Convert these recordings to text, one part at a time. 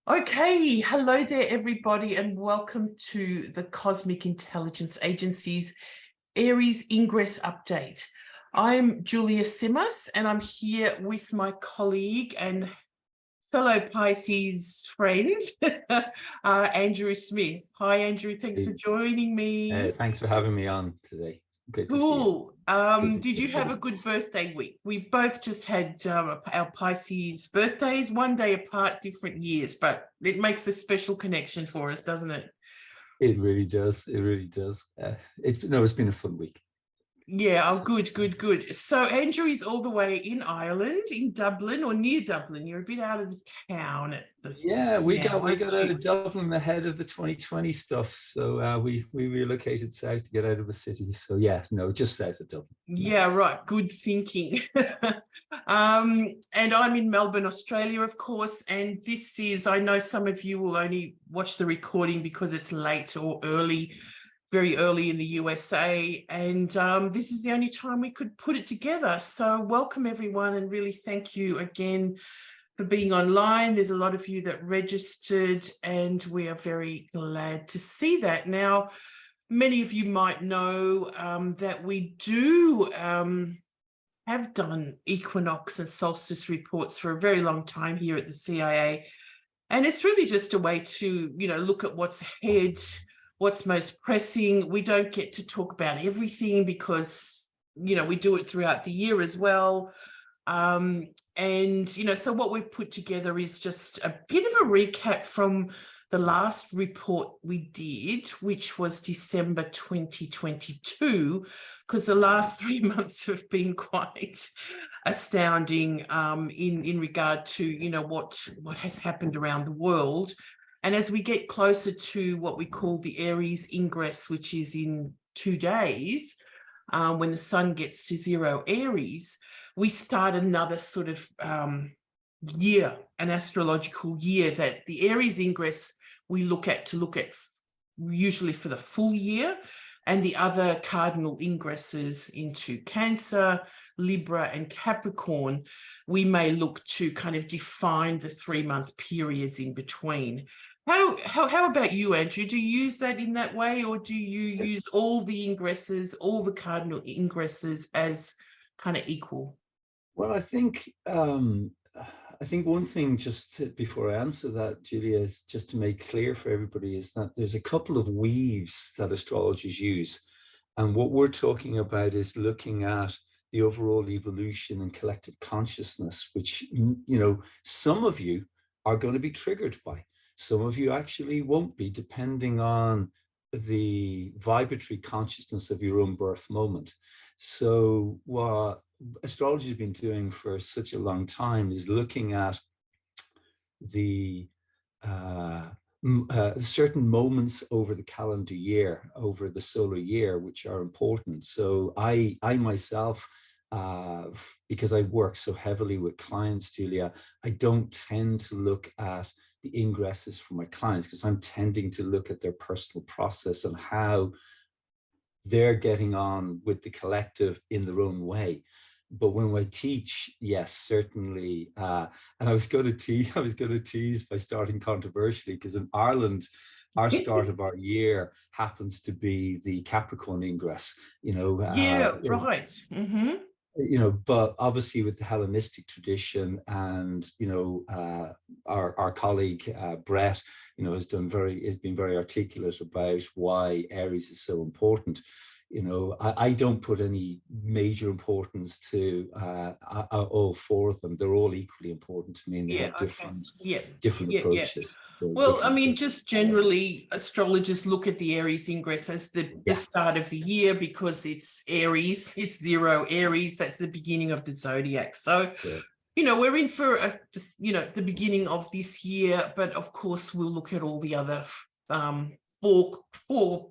Okay, hello there, everybody, and welcome to the Cosmic Intelligence Agency's Aries Ingress update. I'm Julija Simas, and I'm here with my colleague and fellow Pisces friend, Andrew Smith. Hi, Andrew. Thanks for joining me. Thanks for having me on today. Great to see you. Cool. Did you have a good birthday week? We both just had our Pisces birthdays, one day apart, different years, but it makes a special connection for us, doesn't it? It really does. It really does. It's been a fun week. Yeah, oh, good. So Andrew is all the way in Ireland, in Dublin or near Dublin. You're a bit out of the town at this. Yeah, we got out of Dublin ahead of the 2020 stuff. So we relocated south to get out of the city. So yeah, no, just south of Dublin. Yeah, right. Good thinking. And I'm in Melbourne, Australia, of course. And this is, I know some of you will only watch the recording because it's late or early, very early in the USA. And this is the only time we could put it together. So welcome, everyone. And really thank you again for being online. There's a lot of you that registered, and we are very glad to see that. Now, many of you might know that we do have done equinox and solstice reports for a very long time here at the CIA. And it's really just a way to, look at what's ahead, what's most pressing. We don't get to talk about everything because, we do it throughout the year as well. So what we've put together is just a bit of a recap from the last report we did, which was December 2022, because the last 3 months have been quite astounding in regard to, what has happened around the world. And as we get closer to what we call the Aries Ingress, which is in 2 days, when the sun gets to 0 Aries, we start another sort of year, an astrological year that the Aries Ingress we look at usually for the full year, and the other cardinal ingresses into Cancer, Libra, and Capricorn, we may look to kind of define the 3-month periods in between. How about you, Andrew? Do you use that in that way, or do you use all the ingresses, all the cardinal ingresses as kind of equal? Well, I think one thing before I answer that, Julia, is just to make clear for everybody is that there's a couple of weaves that astrologers use. And what we're talking about is looking at the overall evolution and collective consciousness, which, some of you are going to be triggered by. Some of you actually won't be, depending on the vibratory consciousness of your own birth moment. So what astrology has been doing for such a long time is looking at the certain moments over the calendar year, over the solar year, which are important. So I myself, because I work so heavily with clients, Julia, I don't tend to look at the ingresses for my clients because I'm tending to look at their personal process and how they're getting on with the collective in their own way. But when I teach, yes, certainly. And I was going to tease by starting controversially, because in Ireland, our start of our year happens to be the Capricorn Ingress. Yeah, right. Mm-hmm. But obviously with the Hellenistic tradition, and our colleague Brett, has been very articulate about why Aries is so important. I don't put any major importance to all 4 of them. They're all equally important to me, and they have different approaches. Yeah. Well, I mean, just generally, astrologers look at the Aries Ingress as the start of the year because it's Aries, it's 0 Aries, that's the beginning of the zodiac. So, we're in for, the beginning of this year, but of course, we'll look at all the other four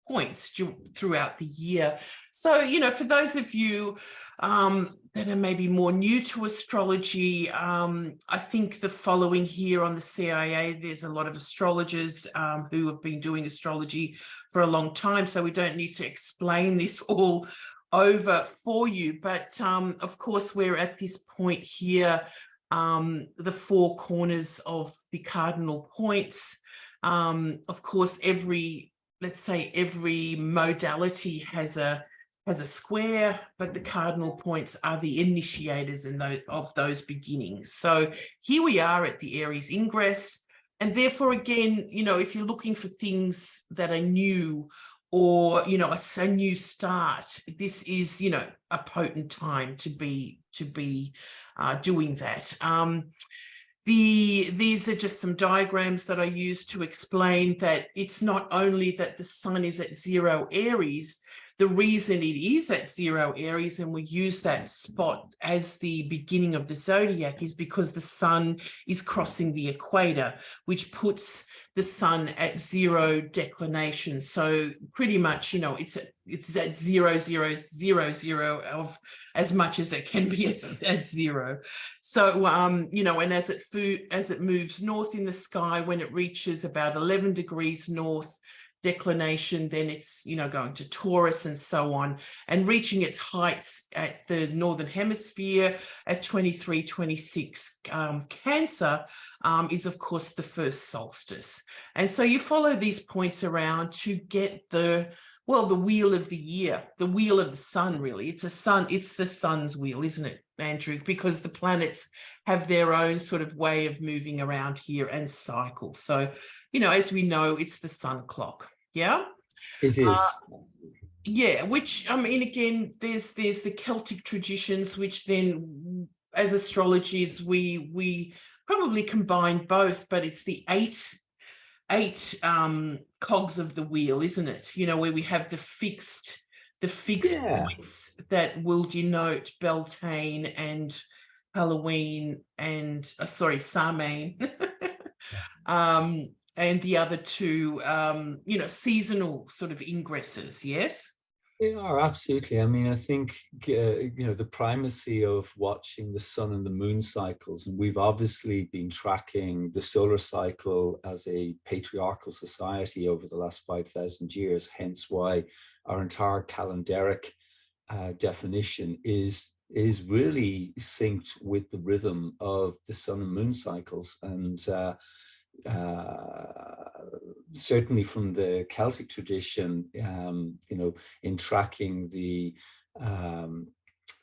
points throughout the year. So, for those of you that are maybe more new to astrology, I think the following here on the CIA, there's a lot of astrologers who have been doing astrology for a long time, so we don't need to explain this all over for you. But of course, we're at this point here the four corners of the cardinal points. Of course, let's say every modality has a square, but the cardinal points are the initiators of those beginnings. So here we are at the Aries Ingress, and therefore, again, if you're looking for things that are new, or a new start, this is a potent time to be doing that. These are just some diagrams that I use to explain that it's not only that the sun is at 0 Aries. The reason it is at 0 Aries, and we use that spot as the beginning of the zodiac, is because the sun is crossing the equator, which puts the sun at 0 declination. So pretty much, it's at 0, 0, 0, 0 of as much as it can be at 0. So, and as it moves north in the sky, when it reaches about 11 degrees north declination, then it's going to Taurus and so on, and reaching its heights at the Northern Hemisphere at 23, 26 Cancer is of course the first solstice. And so you follow these points around to get the wheel of the year, the wheel of the sun. Really, it's the sun's wheel, isn't it, Andrew? Because the planets have their own sort of way of moving around here and cycle. So as we know, it's the sun clock. Yeah, it is. Yeah, which again, there's the Celtic traditions, which then, as astrologers, we probably combine both, but it's the eight cogs of the wheel, isn't it? Where we have the fixed points that will denote Beltane and Halloween and Samhain. And the other two, seasonal sort of ingresses, yes? They are, absolutely. I think, the primacy of watching the sun and the moon cycles, and we've obviously been tracking the solar cycle as a patriarchal society over the last 5,000 years, hence why our entire calendaric definition is really synced with the rhythm of the sun and moon cycles. And certainly from the Celtic tradition, in tracking the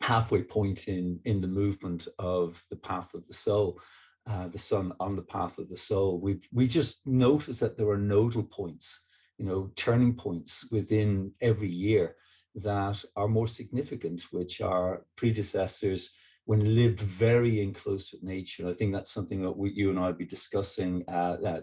halfway point in the movement of the path of the soul, the sun on the path of the soul, we just notice that there are nodal points, turning points within every year that are more significant, which are predecessors when lived very in close with nature. And I think that's something that you and I will be discussing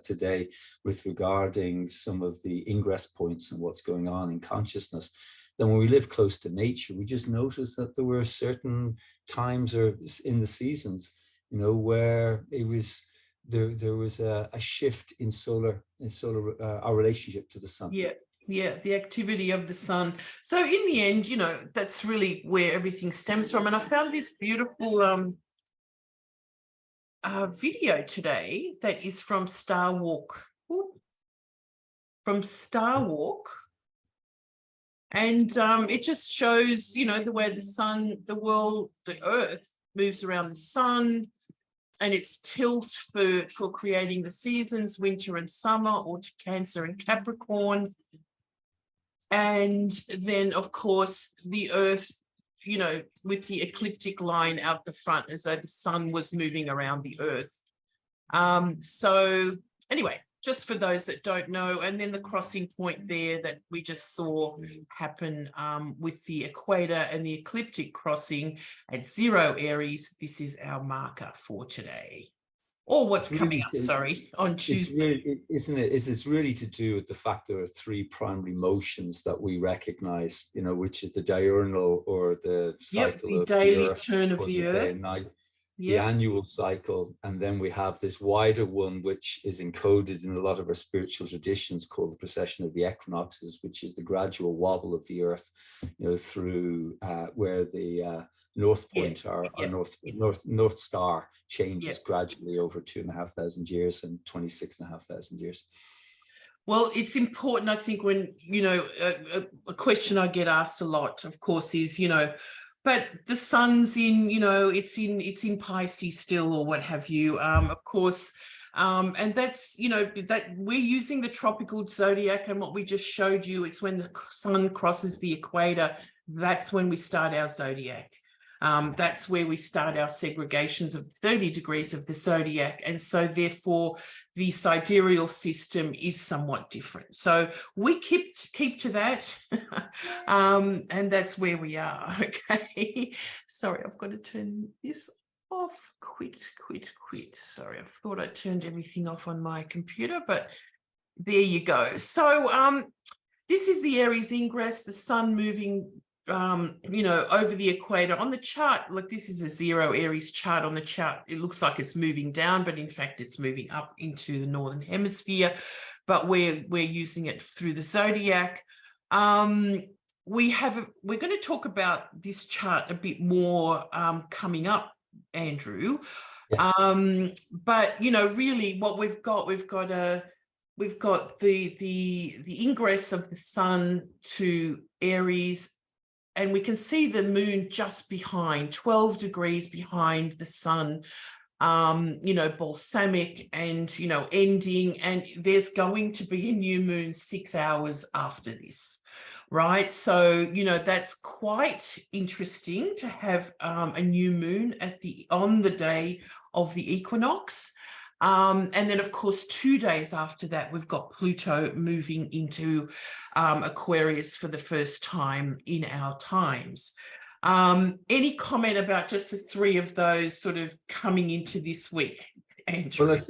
today with regarding some of the ingress points and what's going on in consciousness. Then when we live close to nature, we just noticed that there were certain times or in the seasons, where it was there was a shift in solar our relationship to the sun. Yeah, the activity of the sun. So in the end, that's really where everything stems from. And I found this beautiful video today that is from Star Walk. And it just shows, the way the sun, the earth moves around the sun, and its tilt for creating the seasons, winter and summer, or to Cancer and Capricorn. And then, of course, the earth, with the ecliptic line out the front, as though the sun was moving around the earth. So anyway, just for those that don't know, and then the crossing point there that we just saw happen with the equator and the ecliptic crossing at 0 Aries. This is our marker for today. Or what's coming up, on Tuesday. It's really to do with the fact there are 3 primary motions that we recognize, which is the diurnal, or the cycle of the daily earth, turn of the earth, the annual cycle, and then we have this wider one, which is encoded in a lot of our spiritual traditions, called the precession of the equinoxes, which is the gradual wobble of the earth, through where the north point, our north star changes gradually over 2,500 years and 26,500 years. Well, it's important, I think, when, a question I get asked a lot, of course, is, but the sun's in, you know, it's in Pisces still, or what have you, of course. And that's, you know, that we're using the tropical zodiac, and what we just showed you, it's when the sun crosses the equator, that's when we start our zodiac. That's where we start our segregations of 30 degrees of the zodiac. And so therefore the sidereal system is somewhat different. So we keep to that. And that's where we are. Okay. Sorry, I've got to turn this off. Quit. Sorry, I thought I turned everything off on my computer, but there you go. So this is the Aries Ingress, the sun moving you know, over the equator. On the chart, like, this is a 0 Aries chart. On the chart, it looks like it's moving down, but in fact it's moving up into the Northern Hemisphere, but we're using it through the zodiac. We're going to talk about this chart a bit more coming up, Andrew. Yeah. But you know, really what we've got the ingress of the sun to Aries, and we can see the moon just behind, 12 degrees behind the sun, you know, balsamic and, you know, ending. And there's going to be a new moon 6 hours after this, right? So, you know, that's quite interesting to have a new moon on the day of the equinox. And then, of course, 2 days after that, we've got Pluto moving into Aquarius for the first time in our times. Any comment about just the three of those sort of coming into this week, Andrew? Well,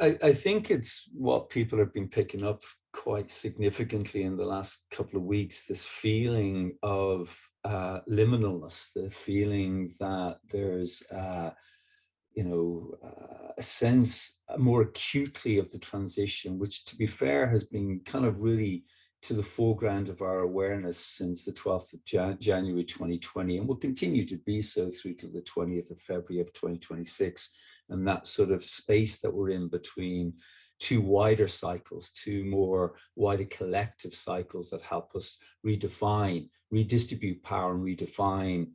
I think it's what people have been picking up quite significantly in the last couple of weeks, this feeling of liminalness, the feeling that there's you know, a sense more acutely of the transition, which, to be fair, has been kind of really to the foreground of our awareness since the 12th of January 2020, and will continue to be so through to the 20th of February of 2026. And that sort of space that we're in between two wider cycles, two more wider collective cycles that help us redefine, redistribute power, and redefine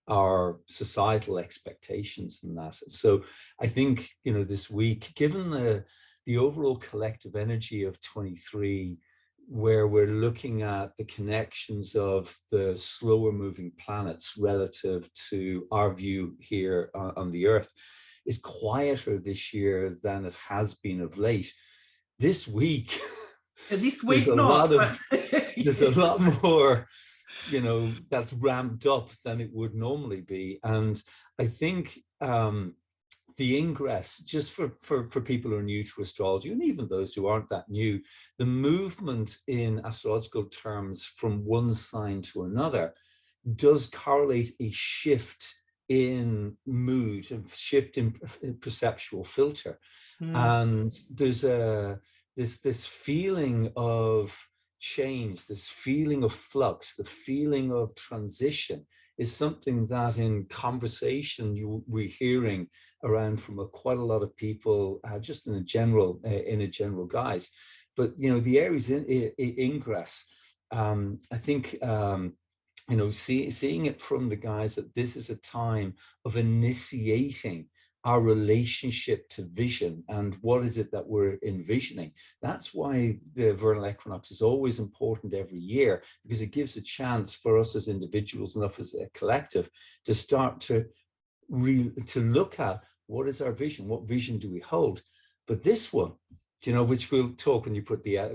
our societal expectations and that. So I think, you know, this week, given the overall collective energy of 23, where we're looking at the connections of the slower moving planets relative to our view here on the Earth, is This quieter week, this year than it has been of late. This week, there's a lot more, you know, that's ramped up than it would normally be. And I think the ingress, just for people who are new to astrology, and even those who aren't that new, the movement in astrological terms from one sign to another does correlate a shift in mood, a shift in perceptual filter. And there's this feeling of change, this feeling of flux, the feeling of transition is something that in conversation we're hearing around from quite a lot of people, just in a general guise. But you know, the Aries ingress, I think you know, seeing it from the guise that this is a time of initiating our relationship to vision and what is it that we're envisioning. That's why the vernal equinox is always important every year, because it gives a chance for us as individuals and as a collective to start to look at what is our vision, what vision do we hold. But this one, you know, which we'll talk when you put the up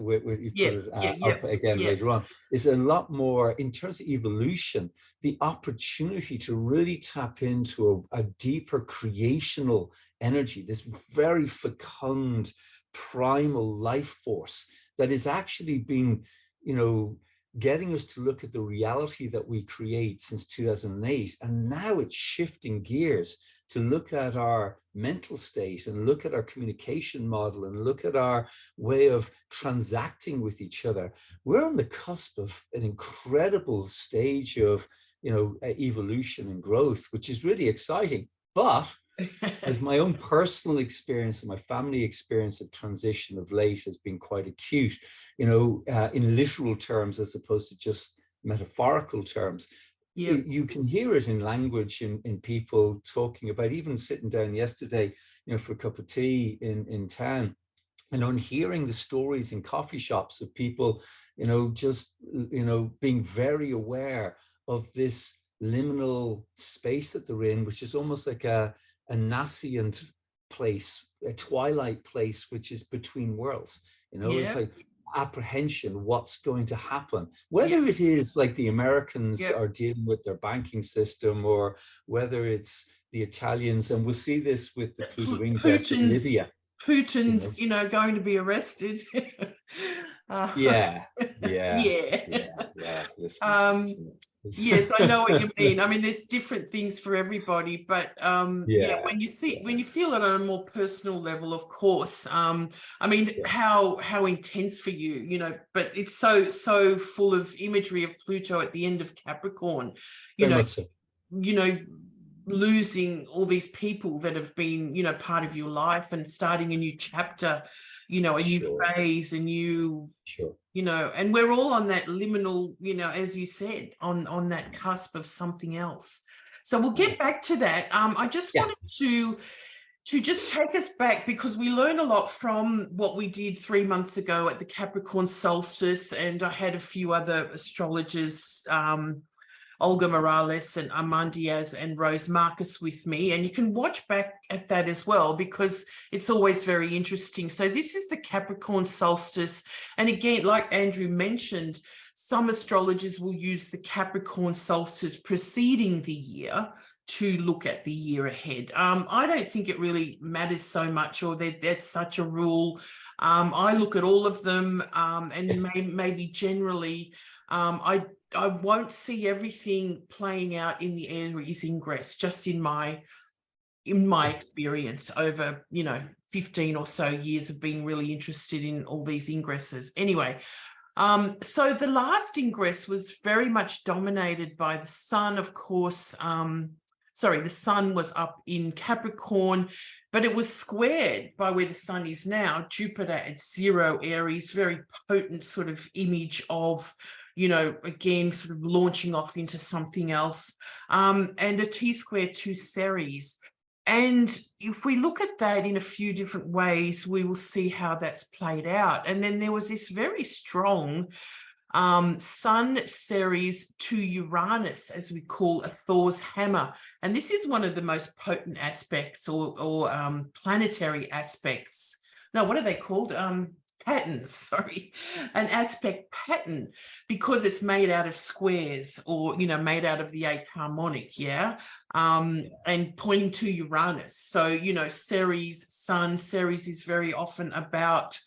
again later on, is a lot more in terms of evolution, the opportunity to really tap into a deeper creational energy, this very fecund primal life force that is actually being, you know, getting us to look at the reality that we create since 2008. And now it's shifting gears to look at our mental state and look at our communication model and look at our way of transacting with each other. We're on the cusp of an incredible stage of, you know, evolution and growth, which is really exciting. But as my own personal experience and my family experience of transition of late has been quite acute, you know, in literal terms as opposed to just metaphorical terms, Yeah. you can hear it in language, in people talking about, even sitting down yesterday, for a cup of tea in town, and hearing the stories in coffee shops of people, just, being very aware of this liminal space that they're in, which is almost like a nascent place, a twilight place, which is between worlds. It's like apprehension, what's going to happen, whether it is like the Americans are dealing with their banking system, or whether it's the Italians, and we'll see this with the Pluto ingress in Libya. Putin's, going to be arrested. Yeah. Yes, I know what you mean. I mean, there's different things for everybody, but when you feel it on a more personal level, of course. I mean, how intense for you, but it's so full of imagery of Pluto at the end of Capricorn, losing all these people that have been, part of your life, and starting a new chapter, a new phase, a new, and we're all on that liminal, as you said, on that cusp of something else. So we'll get back to that. I just wanted to just take us back, because we learned a lot from what we did 3 months ago at the Capricorn solstice, and I had a few other astrologers, Olga Morales and Armand Diaz and Rose Marcus with me, and you can watch back at that as well, because it's always very interesting. So this is the Capricorn solstice, and again, like Andrew mentioned, some astrologers will use the Capricorn solstice preceding the year to look at the year ahead. I don't think it really matters so much, or that's such a rule. I look at all of them, and maybe generally, I won't see everything playing out in the Aries Ingress, just in my experience over 15 or so years of being really interested in all these ingresses. Anyway, so the last ingress was very much dominated by the sun, of course. The sun was up in Capricorn, but it was squared by where the sun is now, Jupiter at 0 Aries, very potent sort of image of, again, sort of launching off into something else, and a T-square to Ceres. And if we look at that in a few different ways, we will see how that's played out. And then there was this very strong Sun Ceres to Uranus, as we call a Thor's hammer. And this is one of the most potent aspects, or planetary aspects. No, what are they called? Patterns, sorry, an aspect pattern, because it's made out of squares, or made out of the 8th harmonic, and pointing to Uranus. So Ceres, Sun, Ceres is very often about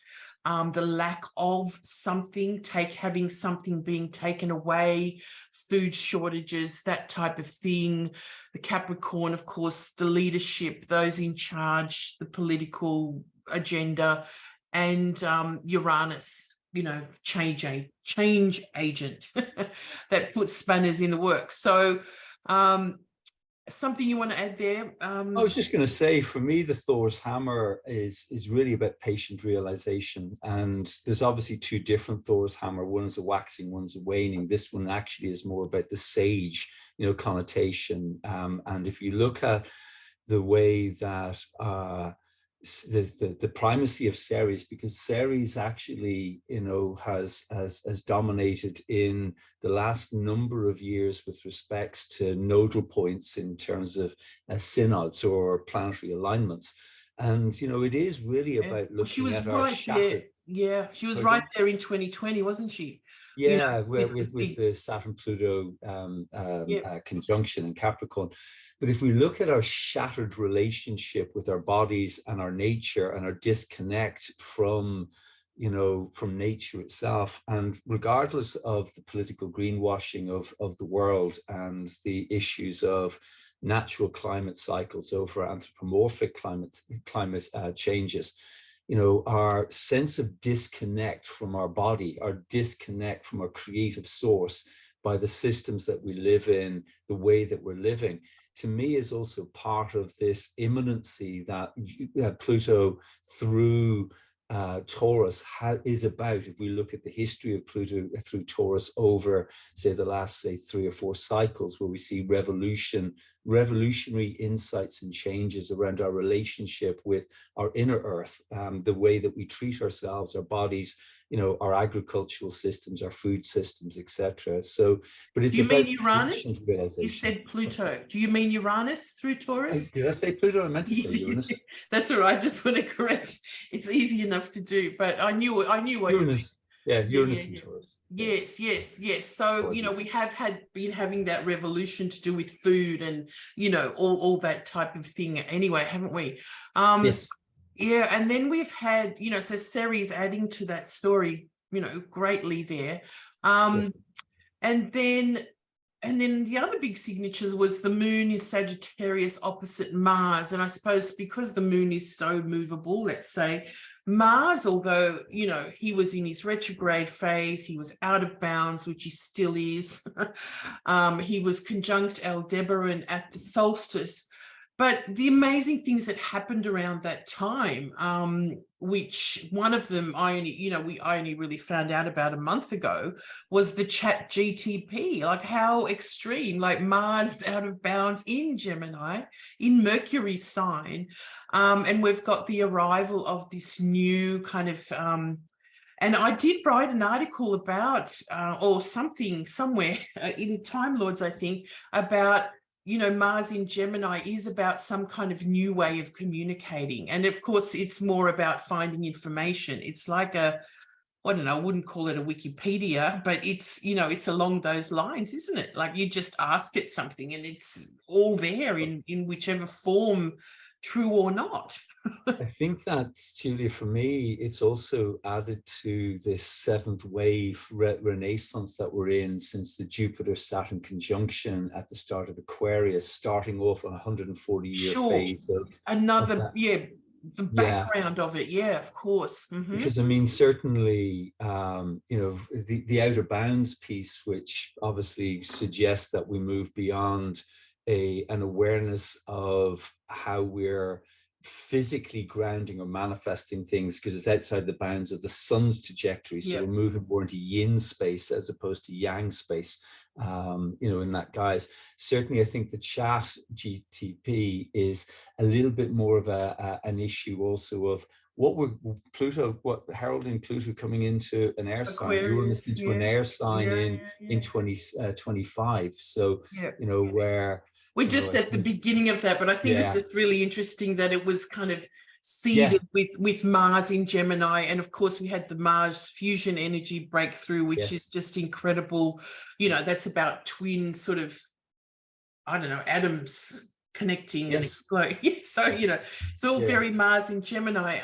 the lack of something, having something being taken away, food shortages, that type of thing. The Capricorn, of course, the leadership, those in charge, the political agenda, and Uranus, change agent that puts spanners in the works. So something you want to add there? I was just going to say, for me, the Thor's hammer is really about patient realization. And there's obviously two different Thor's hammer. One is a waxing, one's a waning. This one actually is more about the sage, connotation. And if you look at the way that the primacy of Ceres, because Ceres actually, has dominated in the last number of years with respects to nodal points in terms of synods or planetary alignments. And, it is really about looking at our shattered. Yeah, she was right there in 2020, wasn't she? Yeah, with the Saturn-Pluto conjunction in Capricorn. But if we look at our shattered relationship with our bodies and our nature, and our disconnect from nature itself, and regardless of the political greenwashing of the world and the issues of natural climate cycles over anthropomorphic climate changes, our sense of disconnect from our body, our disconnect from our creative source by the systems that we live in, the way that we're living, to me is also part of this imminency that Pluto, through Taurus is about, if we look at the history of Pluto through Taurus over, say, the last, say, 3 or 4 cycles, where we see revolutionary insights and changes around our relationship with our inner earth, the way that we treat ourselves, our bodies, our agricultural systems, our food systems, etc. So, but it's about Uranus? You said Pluto. Do you mean Uranus through Taurus? Did I say Pluto? I meant to say Uranus. That's all right. I just want to correct. It's easy enough to do, but I knew what Uranus. Yeah, Uranus and Taurus. Yes. So, we have been having that revolution to do with food and, all that type of thing anyway, haven't we? Yes. Yeah, and then we've had, so Ceres adding to that story, greatly there. Sure. And then the other big signatures was the moon is Sagittarius opposite Mars. And I suppose because the moon is so movable, let's say, Mars, although, he was in his retrograde phase, he was out of bounds, which he still is. He was conjunct Aldebaran at the solstice. But the amazing things that happened around that time, which one of them I only really found out about a month ago, was the Chat GTP. Like, how extreme, like Mars out of bounds in Gemini, in Mercury's sign. And we've got the arrival of this new kind of, and I did write an article about, or something somewhere in Time Lords, I think, about, Mars in Gemini is about some kind of new way of communicating. And of course, it's more about finding information. It's like I wouldn't call it a Wikipedia, but it's, it's along those lines, isn't it? Like, you just ask it something and it's all there in whichever form, true or not. I think that, Julia, for me, it's also added to this 7th wave renaissance that we're in since the Jupiter-Saturn Conjunction at the start of Aquarius, starting off on a 140-year phase of the background of it. Yeah, of course. Mm-hmm. Because, I mean, certainly, the outer bounds piece, which obviously suggests that we move beyond an awareness of how we're physically grounding or manifesting things, because it's outside the bounds of the sun's trajectory. So we're moving more into yin space as opposed to yang space, in that guise. Certainly, I think the Chat GTP is a little bit more of an issue also of what heralding Pluto coming into an air sign, Uranus into an air sign in 2025. So, where we're just at the beginning of that, but I think it's just really interesting that it was kind of seeded with Mars in Gemini. And of course, we had the Mars fusion energy breakthrough, which is just incredible. That's about twin sort of, atoms connecting and exploding. So, it's all very Mars in Gemini.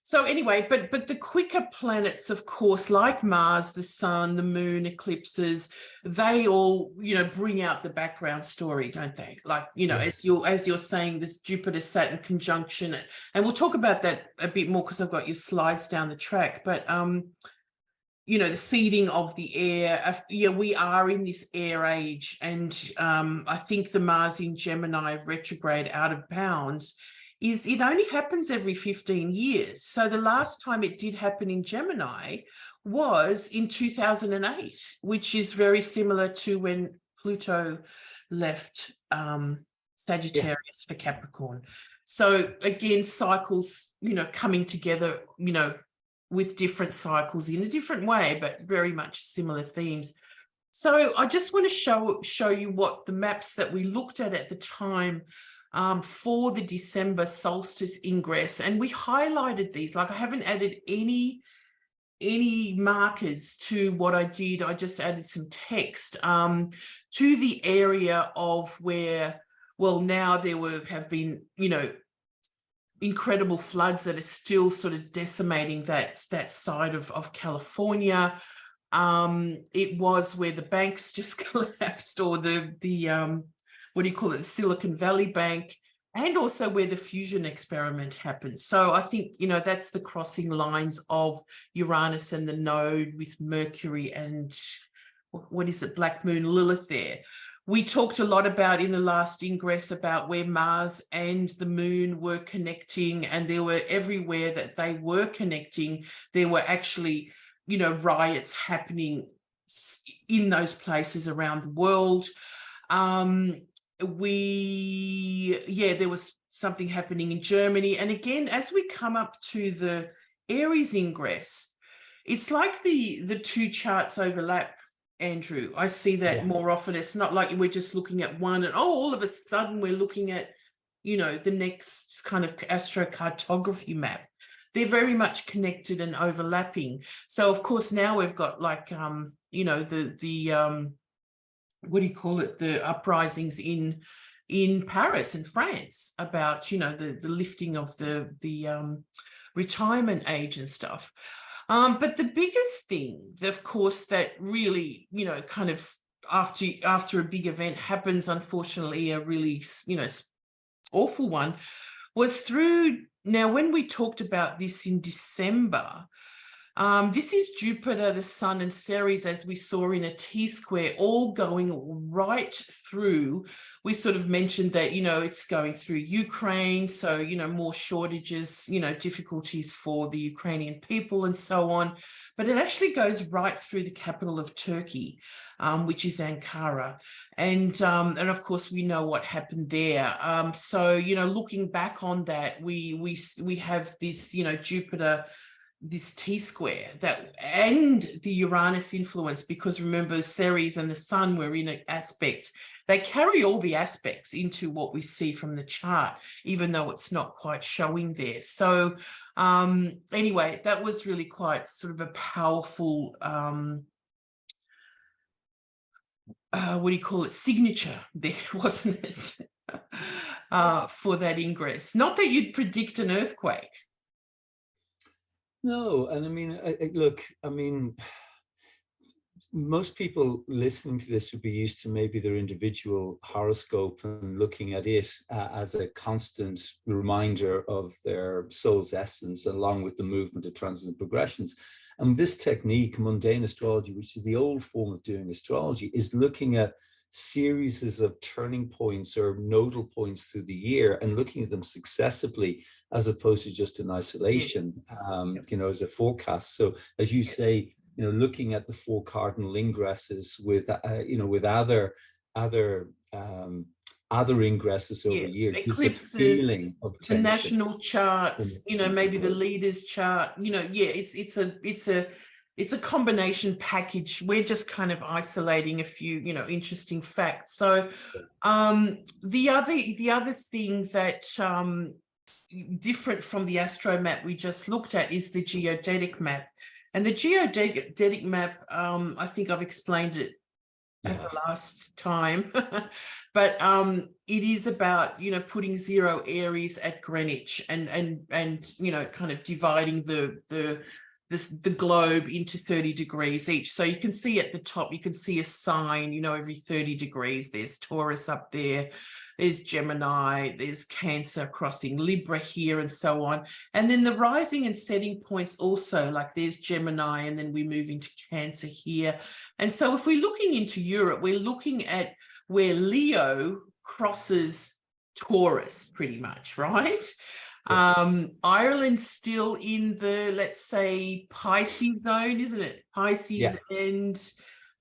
So anyway, but the quicker planets, of course, like Mars, the sun, the moon, eclipses, they all, bring out the background story, don't they? Like, as you're saying, this Jupiter-Saturn conjunction, and we'll talk about that a bit more because I've got your slides down the track, but, the seeding of the air, we are in this air age. And I think the Mars in Gemini retrograde out of bounds it only happens every 15 years. So the last time it did happen in Gemini was in 2008, which is very similar to when Pluto left Sagittarius for Capricorn. So again, cycles, coming together, with different cycles in a different way, but very much similar themes. So I just want to show you what the maps that we looked at the time for the December solstice ingress, and we highlighted these. Like, I haven't added any markers to what I did. I just added some text to the area of where, now there have been, incredible floods that are still sort of decimating that side of California. It was where the banks just collapsed, or the what do you call it, the Silicon Valley Bank, and also where the fusion experiment happened. So I think, that's the crossing lines of Uranus and the node with Mercury and, what is it, Black Moon Lilith there. we talked a lot about in the last ingress about where Mars and the moon were connecting, and there were everywhere that they were connecting, there were actually, you know, riots happening in those places around the world. There was something happening in Germany. And again, as we come up to the Aries ingress, it's like the two charts overlap, Andrew. I see that more often. It's not like we're just looking at one and all of a sudden we're looking at, you know, the next kind of astrocartography map. They're very much connected and overlapping. So of course now we've got like you know, the what do you call it, the uprisings in Paris and France about, you know, the lifting of the retirement age and stuff. But the biggest thing, of course, that really, you know, kind of after a big event happens, unfortunately, a really, you know, awful one, was through, now when we talked about this in December, this is Jupiter, the Sun, and Ceres, as we saw in a T-square, all going right through. We sort of mentioned that, you know, it's going through Ukraine, so, you know, more shortages, you know, difficulties for the Ukrainian people and so on. But it actually goes right through the capital of Turkey, which is Ankara. And of course, we know what happened there. So, you know, looking back on that, we have this, you know, Jupiter, this T-square, that, and the Uranus influence, because remember Ceres and the Sun were in an aspect. They carry all the aspects into what we see from the chart, even though it's not quite showing there. So anyway, that was really quite sort of a powerful what do you call it, signature there, wasn't it? For that ingress. Not that you'd predict an earthquake. No, and I mean, look, I mean, most people listening to this would be used to maybe their individual horoscope and looking at it as a constant reminder of their soul's essence, along with the movement of transits and progressions. And this technique, mundane astrology, which is the old form of doing astrology, is looking at series of turning points or nodal points through the year and looking at them successively, as opposed to just in isolation, you know, as a forecast. So as you say, you know, looking at the four cardinal ingresses with, you know, with other ingresses over years, eclipses, feeling of the national charts, you know, maybe the leaders chart, you know, it's a combination package. We're just kind of isolating a few, you know, interesting facts. So the other thing that different from the astro map we just looked at is the geodetic map. And the geodetic map, I think I've explained it at the last time, but it is about, you know, putting 0 Aries at Greenwich and you know, kind of dividing the globe into 30 degrees each. So you can see at the top, you can see a sign, you know, every 30 degrees. There's Taurus up there, there's Gemini, there's Cancer crossing Libra here, and so on. And then the rising and setting points also, like there's Gemini, and then we move into Cancer here. And so if we're looking into Europe, we're looking at where Leo crosses Taurus pretty much, right? Ireland's still in the, let's say, Pisces zone, isn't it? Pisces and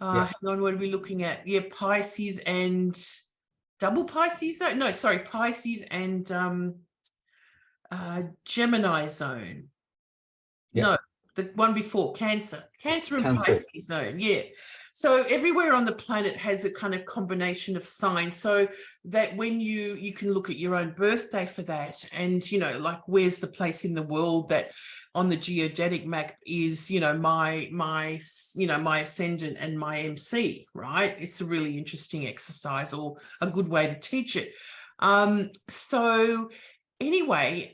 hang on, what are we looking at? Yeah, Pisces and double Pisces zone. No, sorry, Pisces and Gemini zone. No, the one before, Cancer and Pisces zone. Yeah. So everywhere on the planet has a kind of combination of signs, so that when you can look at your own birthday for that, and, you know, like where's the place in the world that on the geodetic map is, you know, my ascendant and my MC, right? It's a really interesting exercise, or a good way to teach it. So anyway,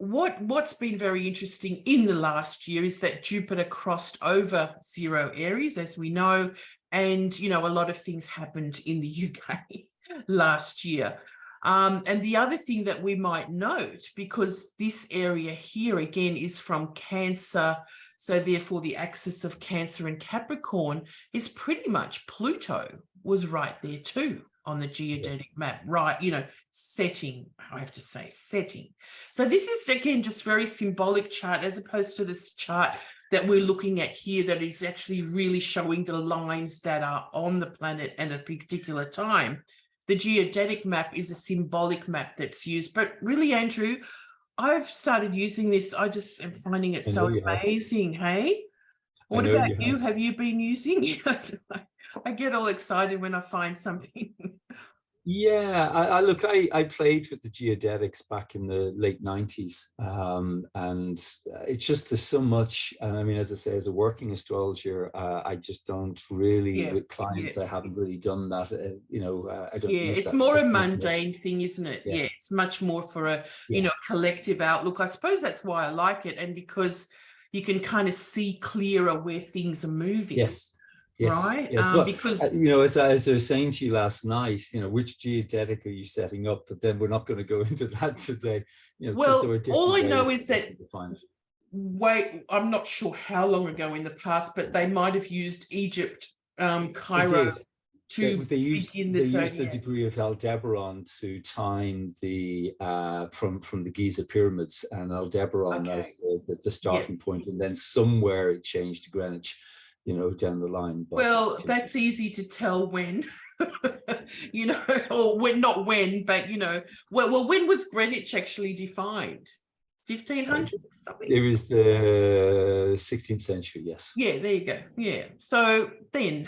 what's been very interesting in the last year is that Jupiter crossed over 0 Aries, as we know, and, you know, a lot of things happened in the UK last year. And the other thing that we might note, because this area here again is from Cancer, so therefore the axis of Cancer and Capricorn is pretty much Pluto, was right there too on the geodetic map, right? You know, setting, I have to say, setting. So this is, again, just very symbolic chart, as opposed to this chart that we're looking at here that is actually really showing the lines that are on the planet at a particular time. The geodetic map is a symbolic map that's used. But really, Andrew, I've started using this. I just am finding it so amazing. Hey, what about you? Have you been using it? I get all excited when I find something. Yeah, I played with the geodetics back in the late 90s, and it's just there's so much. And I mean, as I say, as a working astrologer, I just don't really, with clients, I haven't really done that. You know, I don't. Yeah, it's more a mundane thing, isn't it? Yeah, it's much more for a you know, collective outlook. I suppose that's why I like it, and because you can kind of see clearer where things are moving. Yes. Yes, right. Yes. Because you know, as I was saying to you last night, you know, which geodetic are you setting up? But then we're not going to go into that today. You know, well, all I know is that I'm not sure how long ago in the past, but they might have used Egypt, Cairo, they used the degree of Aldebaran to time the from the Giza pyramids, and Aldebaran as the starting point, and then somewhere it changed to Greenwich, you know, down the line. But well, that's easy to tell when, you know, or when, not when, but, you know, well, when was Greenwich actually defined? 1500 something? It was the 16th century, yes. Yeah, there you go. Yeah. So then,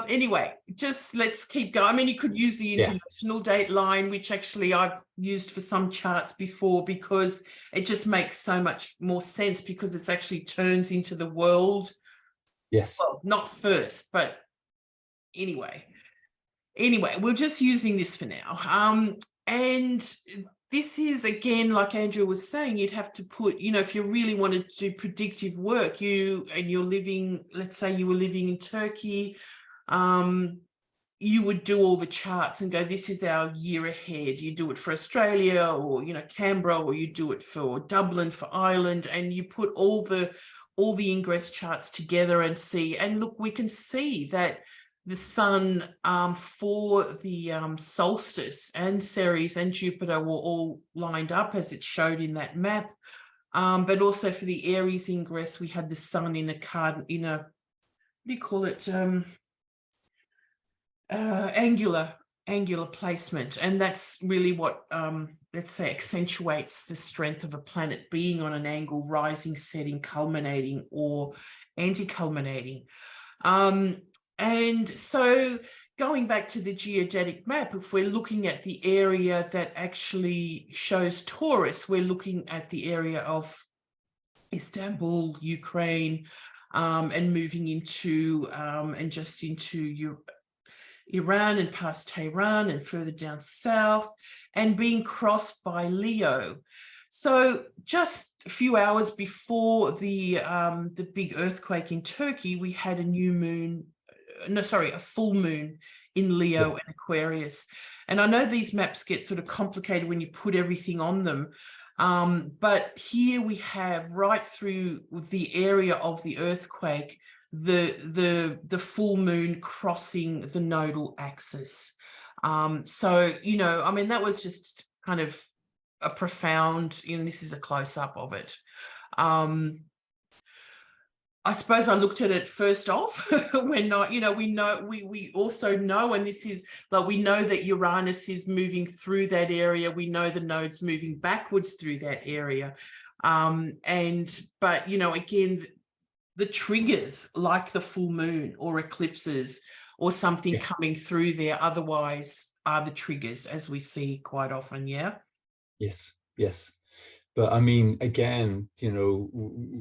anyway, just let's keep going. I mean, you could use the international date line, which actually I've used for some charts before, because it just makes so much more sense, because it's actually turns into the world. Yes. Well, not first, but anyway, we're just using this for now. And this is, again, like Andrew was saying, you'd have to put, you know, if you really wanted to do predictive work, you're living, let's say you were living in Turkey, you would do all the charts and go, this is our year ahead. You do it for Australia, or, you know, Canberra, or you do it for Dublin, for Ireland, and you put all the ingress charts together and see. And look, we can see that the sun for the solstice and Ceres and Jupiter were all lined up as it showed in that map. But also for the Aries ingress, we had the sun in a card, in a, what do you call it? Angular placement. And that's really what, let's say, accentuates the strength of a planet being on an angle, rising, setting, culminating, or anti-culminating. And so going back to the geodetic map, if we're looking at the area that actually shows Taurus, we're looking at the area of Istanbul, Ukraine, and moving into and just into Iran and past Tehran and further down south, and being crossed by Leo. So just a few hours before the big earthquake in Turkey, we had a full moon in Leo and Aquarius. And I know these maps get sort of complicated when you put everything on them. But here we have, right through the area of the earthquake, the full moon crossing the nodal axis. So, you know, I mean, that was just kind of a profound, you know, this is a close-up of it. I suppose I looked at it first off when not, you know, we also know, and this is like, we know that Uranus is moving through that area. We know the node's moving backwards through that area. But, you know, again, the triggers like the full moon or eclipses or something coming through there otherwise are the triggers, as we see quite often. Yes. But I mean, again, you know,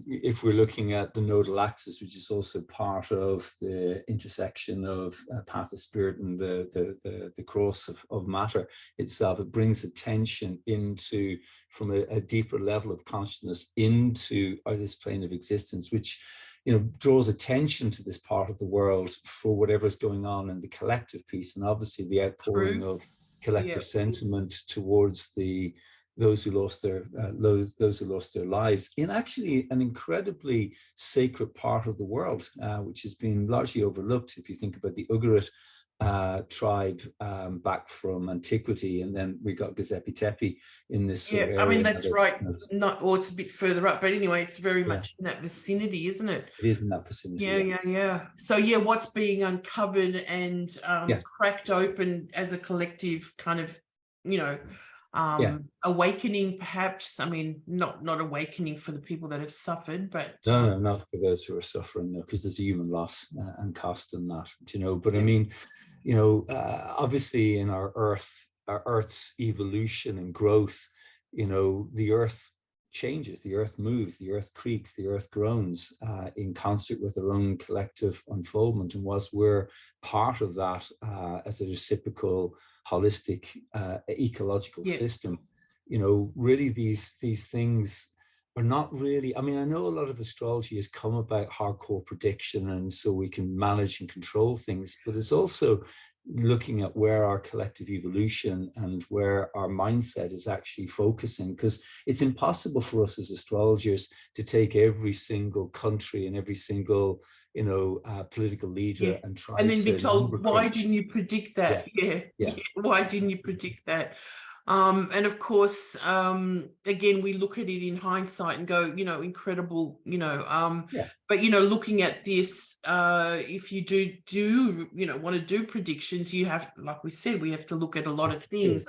if we're looking at the nodal axis, which is also part of the intersection of path of spirit and the cross of matter itself, it brings attention into, from a deeper level of consciousness, into this plane of existence, which, you know, draws attention to this part of the world for whatever's going on in the collective piece, and obviously the outpouring of collective sentiment towards the those who lost their lives in actually an incredibly sacred part of the world, which has been largely overlooked. If you think about the Ugarit tribe back from antiquity, and then we got Gazepi-Tepe in this sort of area. I mean, that's right. Not, or it's a bit further up, but anyway, it's very much in that vicinity, isn't it? It is in that vicinity. Yeah. So yeah, what's being uncovered and cracked open as a collective kind of, you know, awakening, perhaps. I mean, not awakening for the people that have suffered, but no, not for those who are suffering, no, because there's a human loss and cost in that, you know. But I mean, you know, obviously in our Earth's evolution and growth, you know, the Earth changes, the Earth moves, the Earth creaks, the Earth groans in concert with our own collective unfoldment. And whilst we're part of that as a reciprocal, holistic, ecological system, you know, really these things are not really, I mean, I know a lot of astrology has come about hardcore prediction, and so we can manage and control things, but it's also looking at where our collective evolution and where our mindset is actually focusing, because it's impossible for us as astrologers to take every single country and every single, you know, political leader and try and then to be told, why didn't you predict that? Why didn't you predict that? And of course, again, we look at it in hindsight and go, you know, incredible, you know, but, you know, looking at this, if you do, you know, want to do predictions, you have, like we said, we have to look at a lot of things.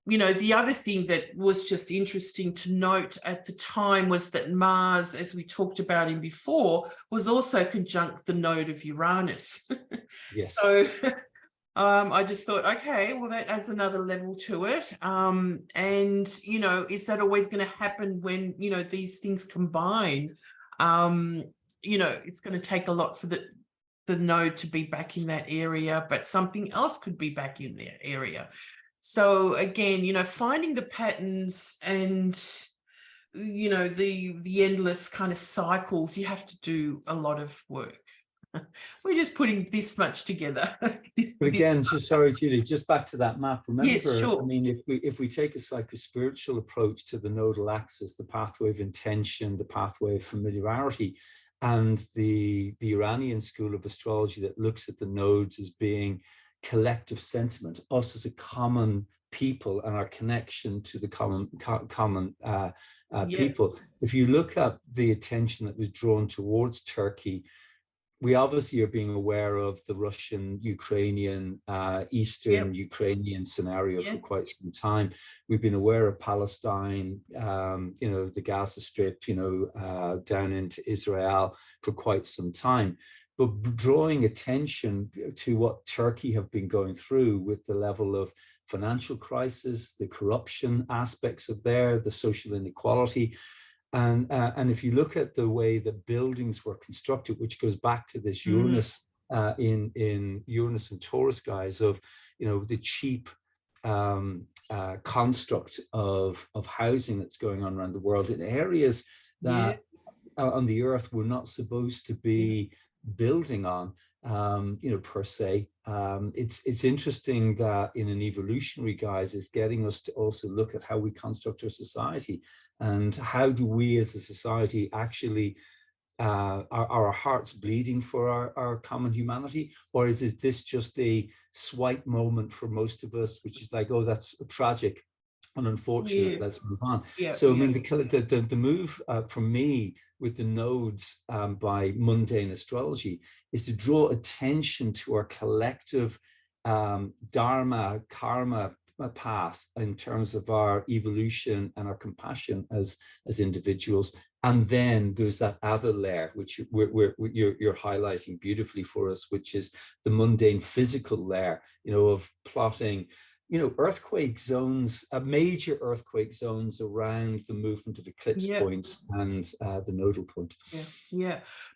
You know, the other thing that was just interesting to note at the time was that Mars, as we talked about him before, was also conjunct the node of Uranus. So I just thought, okay, well, that adds another level to it. And, you know, is that always going to happen when, you know, these things combine? You know, it's going to take a lot for the node to be back in that area, but something else could be back in that area. So again, you know, finding the patterns and, you know, the endless kind of cycles, you have to do a lot of work. We're just putting this much together. But again, sorry, Julie, just back to that map. Remember, I mean, if we take a psychospiritual approach to the nodal axis, the pathway of intention, the pathway of familiarity, and the Iranian school of astrology that looks at the nodes as being collective sentiment, us as a common people and our connection to the common people. If you look at the attention that was drawn towards Turkey, we obviously are being aware of the Russian-Ukrainian, Eastern Ukrainian scenario for quite some time. We've been aware of Palestine, you know, the Gaza Strip, you know, down into Israel for quite some time. But drawing attention to what Turkey have been going through with the level of financial crisis, the corruption aspects of there, the social inequality. And if you look at the way that buildings were constructed, which goes back to this Uranus in Uranus and Taurus guys of, you know, the cheap construct of housing that's going on around the world in areas that on the Earth we're not supposed to be building on, you know, per se. It's interesting that in an evolutionary guise is getting us to also look at how we construct our society, and how do we as a society actually are our hearts bleeding for our common humanity, or is it this just a swipe moment for most of us, which is like, oh, that's tragic and unfortunate, let's move on. So I mean, the move from me with the nodes by mundane astrology is to draw attention to our collective dharma, karma path in terms of our evolution and our compassion as individuals. And then there's that other layer, which you're highlighting beautifully for us, which is the mundane physical layer, you know, of plotting, you know, earthquake zones, major earthquake zones around the movement of eclipse points and the nodal point.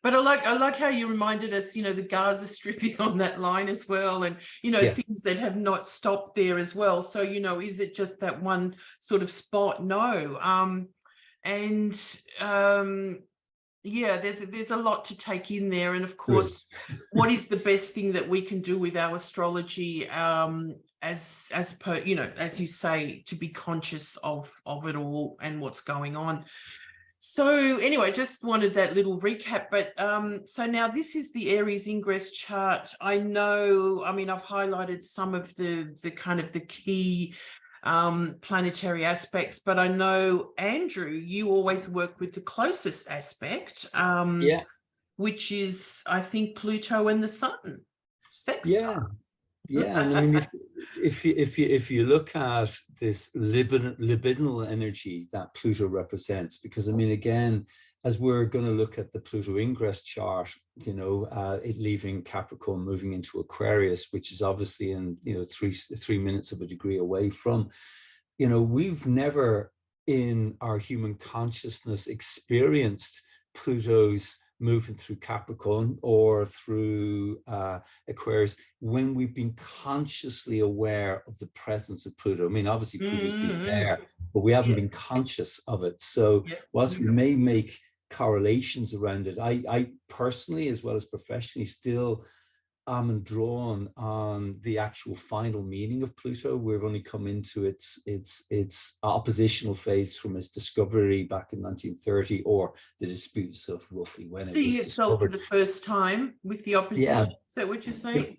But I like how you reminded us, you know, the Gaza Strip is on that line as well, and, you know, things that have not stopped there as well. So, you know, is it just that one sort of spot? No. Yeah, there's a lot to take in there, and of There is. course, what is the best thing that we can do with our astrology, as per, you know, as you say, to be conscious of it all and what's going on. So anyway, just wanted that little recap. But so now this is the Aries Ingress chart. I know, I mean, I've highlighted some of the kind of the key planetary aspects, but I know, Andrew, you always work with the closest aspect, Yeah. which is, I think, Pluto and the Sun sextile. Yeah. Yeah, and I mean, if you look at this libidinal energy that Pluto represents, because I mean, again, as we're going to look at the Pluto ingress chart, you know, it leaving Capricorn, moving into Aquarius, which is obviously in, you know, three minutes of a degree away from, you know, we've never in our human consciousness experienced Pluto's moving through Capricorn or through Aquarius when we've been consciously aware of the presence of Pluto. I mean, obviously Pluto's been there, but we haven't been conscious of it. So whilst we may make correlations around it, I personally, as well as professionally, still am drawn on the actual final meaning of Pluto. We've only come into its oppositional phase from its discovery back in 1930, or the disputes of roughly when it was Seeing itself for discovered. the first time with the opposition. Yeah. Is that what you're saying?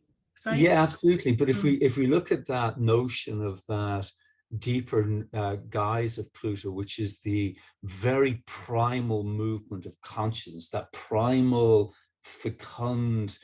Yeah, absolutely. But if we look at that notion of that deeper guise of Pluto, which is the very primal movement of consciousness, that primal, fecund,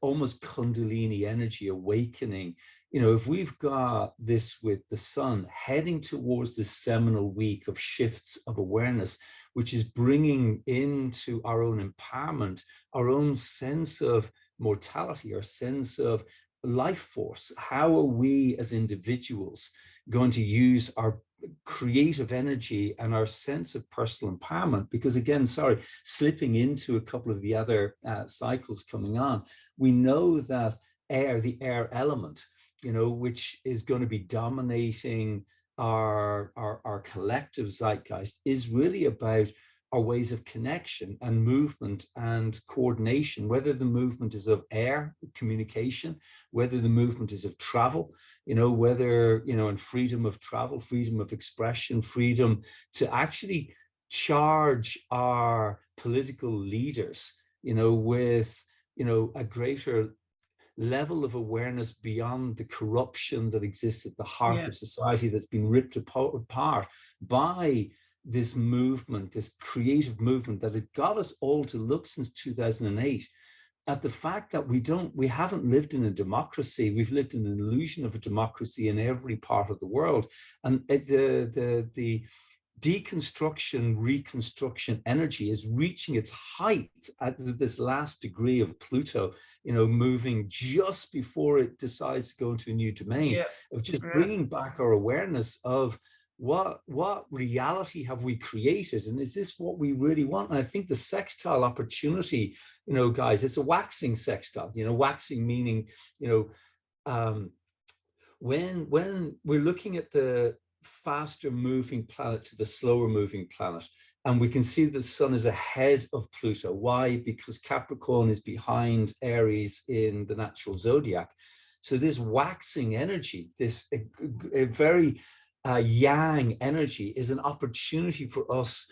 almost Kundalini energy awakening, you know, if we've got this with the sun heading towards this seminal week of shifts of awareness, which is bringing into our own empowerment, our own sense of mortality, our sense of life force, how are we as individuals going to use our creative energy and our sense of personal empowerment? Because again, slipping into a couple of the other cycles coming on, we know that the air element, you know, which is going to be dominating our collective zeitgeist, is really about our ways of connection and movement and coordination, whether the movement is of air, communication, whether the movement is of travel, you know, whether, you know, and freedom of travel, freedom of expression, freedom to actually charge our political leaders, you know, with, you know, a greater level of awareness beyond the corruption that exists at the heart of society that's been ripped apart by this movement, this creative movement that has got us all to look since 2008 at the fact that we haven't lived in a democracy. We've lived in an illusion of a democracy in every part of the world. And the deconstruction, reconstruction energy is reaching its height at this last degree of Pluto, you know, moving just before it decides to go into a new domain, of just bringing back our awareness of what reality have we created, and is this what we really want? And I think the sextile opportunity, you know, guys, it's a waxing sextile, you know, waxing meaning, you know, when we're looking at the faster moving planet to the slower moving planet, and we can see the sun is ahead of Pluto. Why? Because Capricorn is behind Aries in the natural zodiac. So this waxing energy, this a very yang energy, is an opportunity for us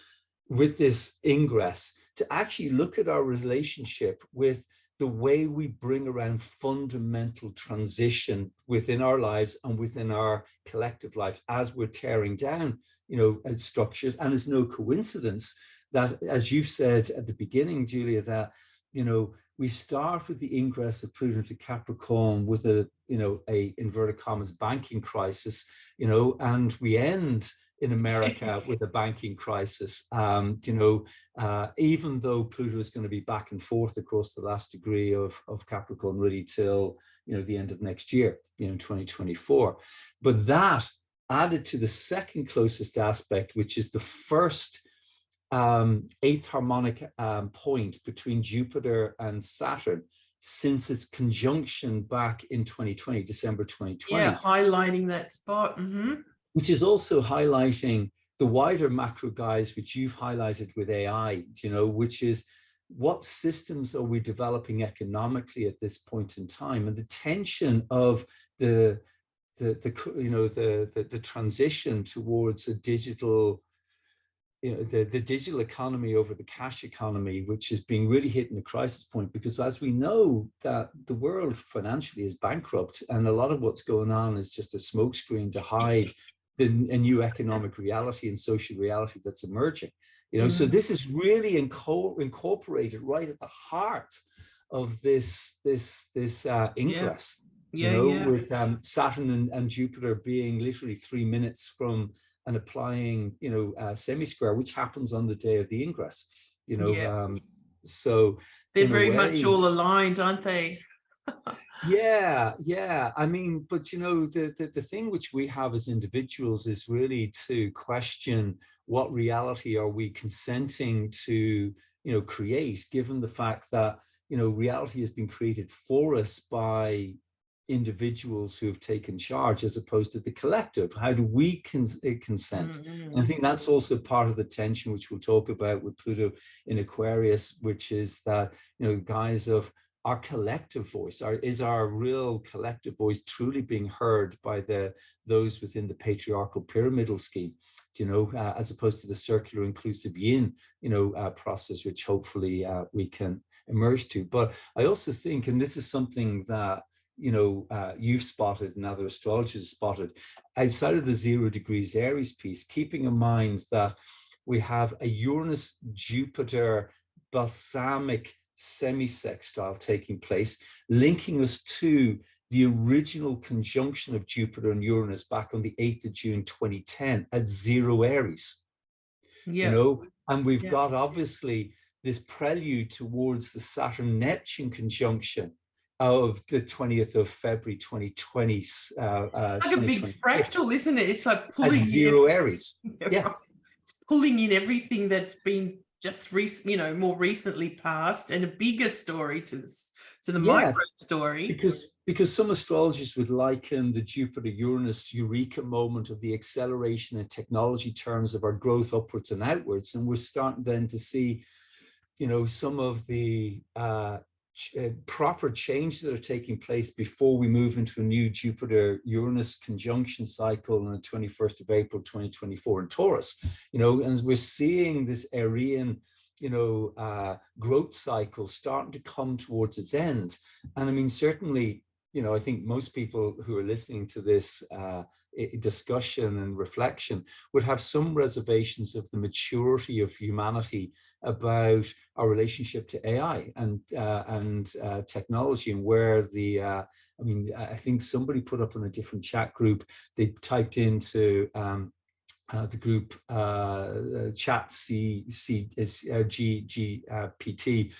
with this ingress to actually look at our relationship with the way we bring around fundamental transition within our lives and within our collective lives as we're tearing down, you know, structures. And it's no coincidence that, as you've said at the beginning, Julia, that, you know, we start with the ingress of Pluto to Capricorn with a inverted commas banking crisis, you know, and we end in America with a banking crisis, you know, even though Pluto is going to be back and forth across the last degree of Capricorn really till, you know, the end of next year, you know, 2024. But that added to the second closest aspect, which is the first eighth harmonic point between Jupiter and Saturn since its conjunction back in 2020, December 2020. Yeah, highlighting that spot. Which is also highlighting the wider macro guise, which you've highlighted with AI, you know, which is what systems are we developing economically at this point in time, and the tension of the transition towards a digital, you know, the digital economy over the cash economy, which is being really hit in a crisis point, because as we know that the world financially is bankrupt, and a lot of what's going on is just a smokescreen to hide a new economic reality and social reality that's emerging. You know, so this is really incorporated right at the heart of this ingress. With Saturn and Jupiter being literally 3 minutes from and applying, you know, semi-square, which happens on the day of the ingress, you know. So they're very much all aligned, aren't they? Yeah. I mean, but you know, the thing which we have as individuals is really to question what reality are we consenting to, you know, create, given the fact that, you know, reality has been created for us by individuals who have taken charge as opposed to the collective. How do we consent? And I think that's also part of the tension which we'll talk about with Pluto in Aquarius, which is that, you know, the guise of our collective voice, is our real collective voice truly being heard by those within the patriarchal pyramidal scheme, you know, as opposed to the circular inclusive yin, you know, process, which hopefully we can emerge to. But I also think, and this is something that, you know, you've spotted and other astrologers spotted, outside of the 0 degrees Aries piece, keeping in mind that we have a Uranus-Jupiter balsamic semi-sextile taking place, linking us to the original conjunction of Jupiter and Uranus back on the 8th of June 2010 at 0 Aries. You know, and we've got obviously this prelude towards the Saturn-Neptune conjunction of the 20th of February 2020. It's like a big fractal, isn't it? It's like pulling at 0 Aries. It's pulling in everything that's been just you know, more recently passed, and a bigger story to the micro story. Because some astrologers would liken the Jupiter-Uranus eureka moment of the acceleration in technology terms of our growth upwards and outwards, and we're starting then to see, you know, some of the proper change that are taking place before we move into a new Jupiter-Uranus conjunction cycle on the 21st of April 2024 in Taurus, you know, and we're seeing this Aryan, you know, growth cycle starting to come towards its end. And I mean, certainly, you know, I think most people who are listening to this discussion and reflection would have some reservations of the maturity of humanity about our relationship to AI and technology, and where the I mean, I think somebody put up in a different chat group, they typed into the group chat GPT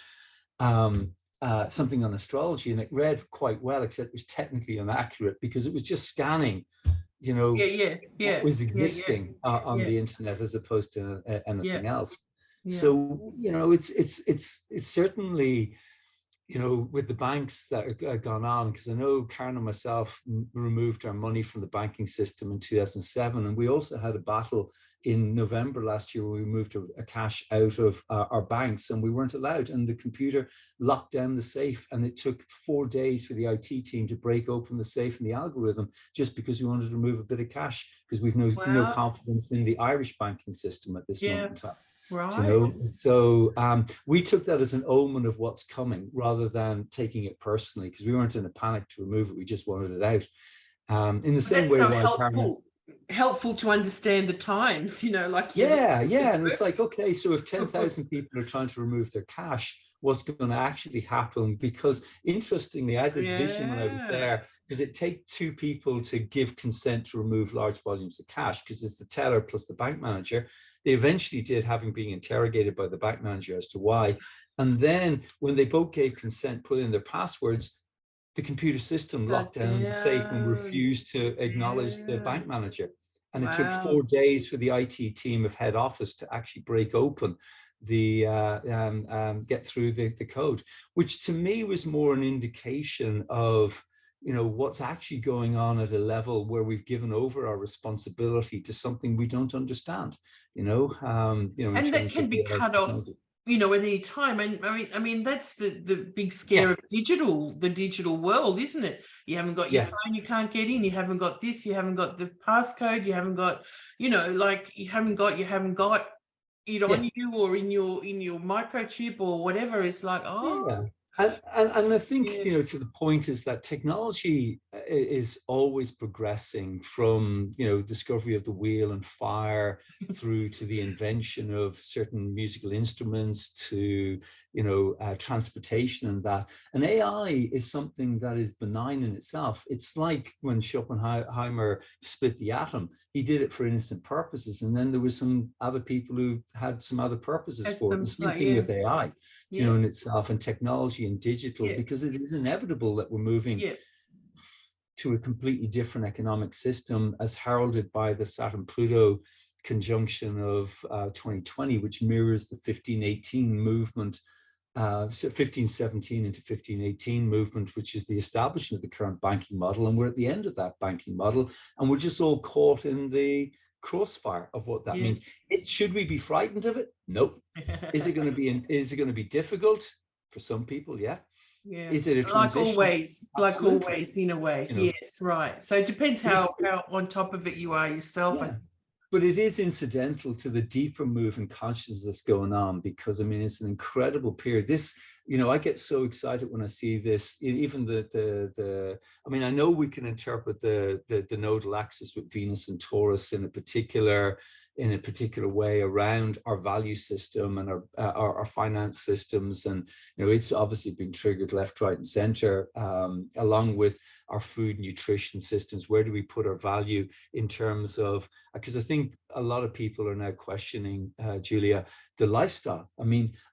something on astrology, and it read quite well, except it was technically inaccurate because it was just scanning, you know, what was existing on the internet as opposed to anything else. So, you know, it's certainly, you know, with the banks that have gone on, because I know Karen and myself removed our money from the banking system in 2007, and we also had a battle in November last year where we moved a cash out of our banks, and we weren't allowed, and the computer locked down the safe, and it took 4 days for the IT team to break open the safe and the algorithm, just because we wanted to remove a bit of cash, because we've no confidence in the Irish banking system at this moment in time. Right. You know, so we took that as an omen of what's coming, rather than taking it personally, because we weren't in a panic to remove it. We just wanted it out. In the same way, so helpful to understand the times, you know, like and it's like, okay, so if 10,000 people are trying to remove their cash, what's going to actually happen? Because interestingly, I had this vision when I was there, because it takes 2 people to give consent to remove large volumes of cash, because it's the teller plus the bank manager. They eventually did, having been interrogated by the bank manager as to why. And then when they both gave consent, put in their passwords, the computer system locked down the safe and refused to acknowledge the bank manager. And it took 4 days for the IT team of head office to actually break open the get through the code, which to me was more an indication of what's actually going on at a level where we've given over our responsibility to something we don't understand, in and that terms can of be cut off, technology. at any time. And I mean that's the big scare Yeah. of the digital world, isn't it? You haven't got your phone, you can't get in, you haven't got this, you haven't got the passcode, you haven't got, like you haven't got it on you or in your microchip or whatever. It's like, And I think, to the point is that technology is always progressing from, discovery of the wheel and fire through to the invention of certain musical instruments to, transportation and that. And AI is something that is benign in itself. It's like when Schopenhauer split the atom, he did it for innocent purposes. And then there were some other people who had some other purposes for it. The same thing with AI. In itself, and technology and digital, because it is inevitable that we're moving to a completely different economic system, as heralded by the Saturn-Pluto conjunction of 2020, which mirrors the 1518 movement, so 1517 into 1518 movement, which is the establishment of the current banking model. And we're at the end of that banking model, and we're just all caught in the crossfire of what that means. Should we be frightened of it? Nope. Is it going to be difficult for some people? Yeah. Is it a transition? Like always in a way. Yes, right. So it depends how on top of it you are yourself. But it is incidental to the deeper move in consciousness that's going on, because it's an incredible period. This, I get so excited when I see this. Even I know we can interpret the nodal axis with Venus and Taurus in a particular way around our value system and our finance systems, and it's obviously been triggered left, right, and center, along with our food nutrition systems. Where do we put our value in terms of, because I think a lot of people are now questioning, Julia, the lifestyle.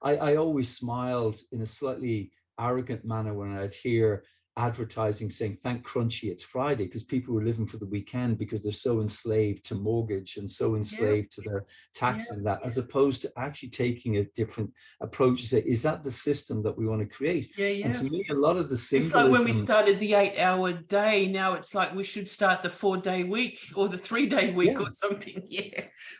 I always smiled in a slightly arrogant manner when I'd hear advertising saying, thank Crunchy, it's Friday, because people were living for the weekend because they're so enslaved to mortgage and so enslaved to their taxes and that, as opposed to actually taking a different approach to say, is that the system that we want to create? And to me, a lot of the symbolism... It's like when we started the 8-hour day, now it's like we should start the 4-day week or the 3-day week or something,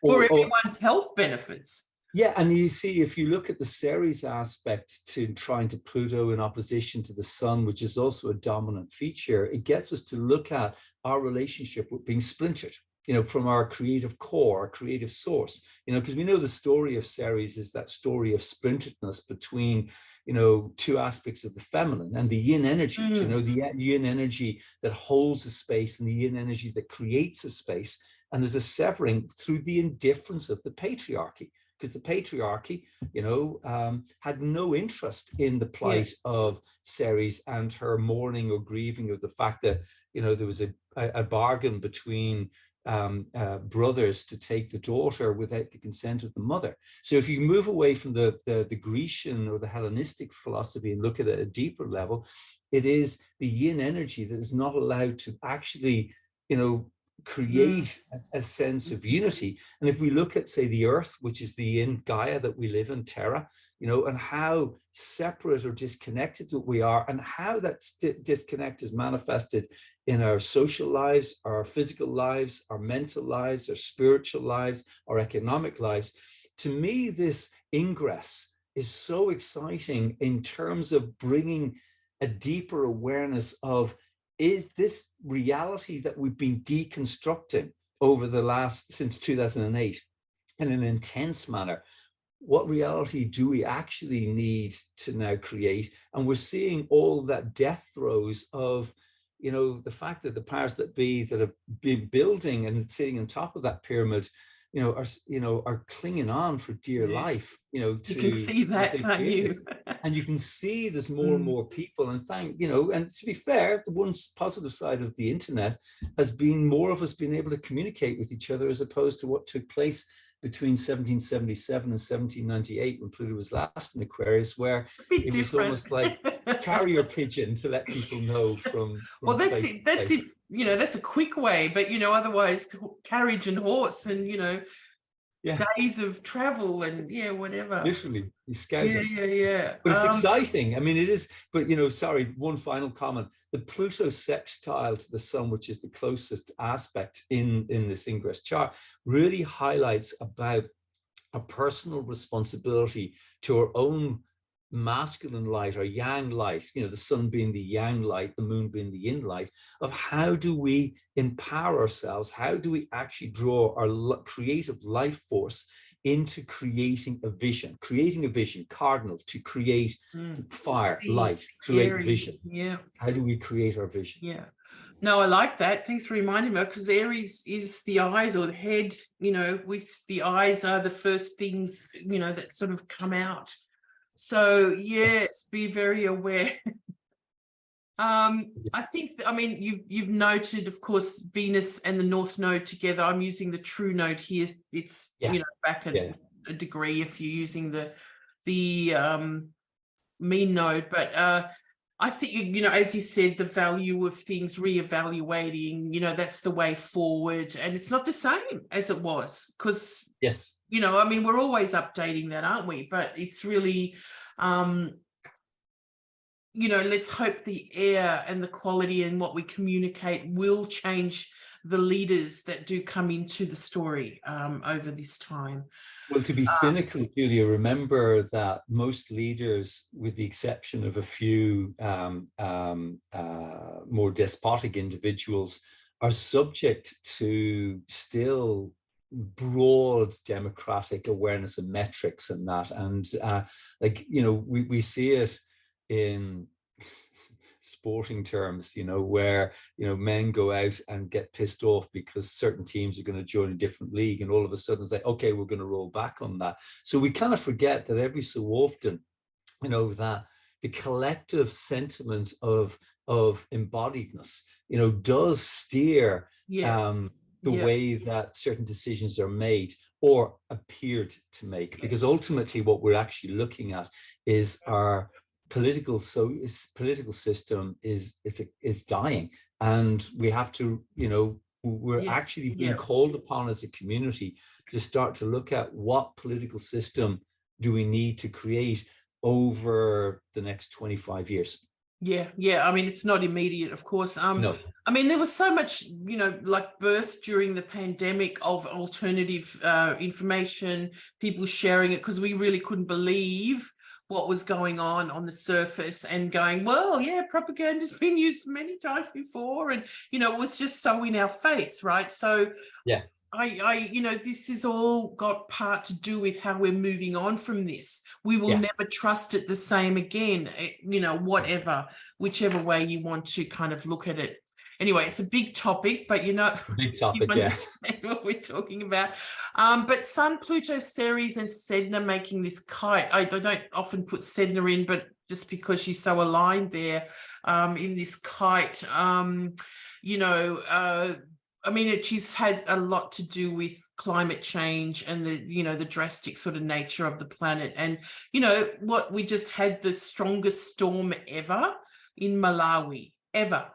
for everyone's health benefits. Yeah, and you see, if you look at the Ceres aspect to trying to Pluto in opposition to the Sun, which is also a dominant feature, it gets us to look at our relationship with being splintered, from our creative core, our creative source, because we know the story of Ceres is that story of splinteredness between, two aspects of the feminine and the yin energy, the yin energy that holds a space and the yin energy that creates a space. And there's a severing through the indifference of the patriarchy. Because the patriarchy, had no interest in the plight of Ceres and her mourning or grieving of the fact that, there was a bargain between brothers to take the daughter without the consent of the mother. So if you move away from the Grecian or the Hellenistic philosophy and look at it at a deeper level, it is the yin energy that is not allowed to actually, create a sense of unity. And if we look at, say, the earth, which is the yin Gaia that we live in, Terra, and how separate or disconnected we are, and how that disconnect is manifested in our social lives, our physical lives, our mental lives, our spiritual lives, our economic lives. To me, this ingress is so exciting in terms of bringing a deeper awareness of, is this reality that we've been deconstructing over since 2008 in an intense manner? What reality do we actually need to now create? And we're seeing all that death throes of, the fact that the powers that be that have been building and sitting on top of that pyramid, are clinging on for dear life, you can see that, can't you? And you can see there's more and more people, and and to be fair, the one positive side of the internet has been more of us being able to communicate with each other, as opposed to what took place between 1777 and 1798 when Pluto was last in Aquarius, where it was almost like carrier pigeon to let people know from well, that's it. That's a quick way, but otherwise carriage and horse and days of travel and whatever. Literally, you're scouting. Yeah. But it's exciting. I mean, it is. But sorry, one final comment. The Pluto sextile to the Sun, which is the closest aspect in this Ingress chart, really highlights about a personal responsibility to our own masculine light or yang light, the sun being the yang light, the moon being the yin light, of how do we empower ourselves, how do we actually draw our creative life force into creating a vision, cardinal, to create fire, light, create Aries, vision. Yeah. How do we create our vision? Yeah. No, I like that. Thanks for reminding me, because Aries is the eyes or the head, with the eyes are the first things, that sort of come out. So yes, be very aware. I think, you've noted, of course, Venus and the North Node together. I'm using the true node here. It's, back a degree if you're using the mean node. But I think, as you said, the value of things, reevaluating, that's the way forward. And it's not the same as it was, because, we're always updating that, aren't we? But it's really, let's hope the air and the quality and what we communicate will change the leaders that do come into the story over this time. Well, to be cynical, Julia, remember that most leaders, with the exception of a few more despotic individuals, are subject to still broad democratic awareness and metrics and that. And we see it in sporting terms, where men go out and get pissed off because certain teams are going to join a different league, and all of a sudden it's like, okay, we're going to roll back on that. So we kind of forget that every so often, that the collective sentiment of embodiedness, does steer the way that certain decisions are made or appeared to make, because ultimately what we're actually looking at is our political system is dying, and we have to, we're actually being called upon as a community to start to look at what political system do we need to create over the next 25 years. Yeah. It's not immediate, of course. No. There was so much, like birth during the pandemic of alternative information, people sharing it, because we really couldn't believe what was going on the surface, and going, well, propaganda's been used many times before, and it was just so in our face, right? So this has all got part to do with how we're moving on from this. We will never trust it the same again, whichever way you want to kind of look at it. Anyway, it's a big topic, but big topic, you understand what we're talking about. But Sun, Pluto, Ceres, and Sedna making this kite. I don't often put Sedna in, but just because she's so aligned there in this kite, she's had a lot to do with climate change and the drastic sort of nature of the planet. And what we just had, the strongest storm ever in Malawi, ever.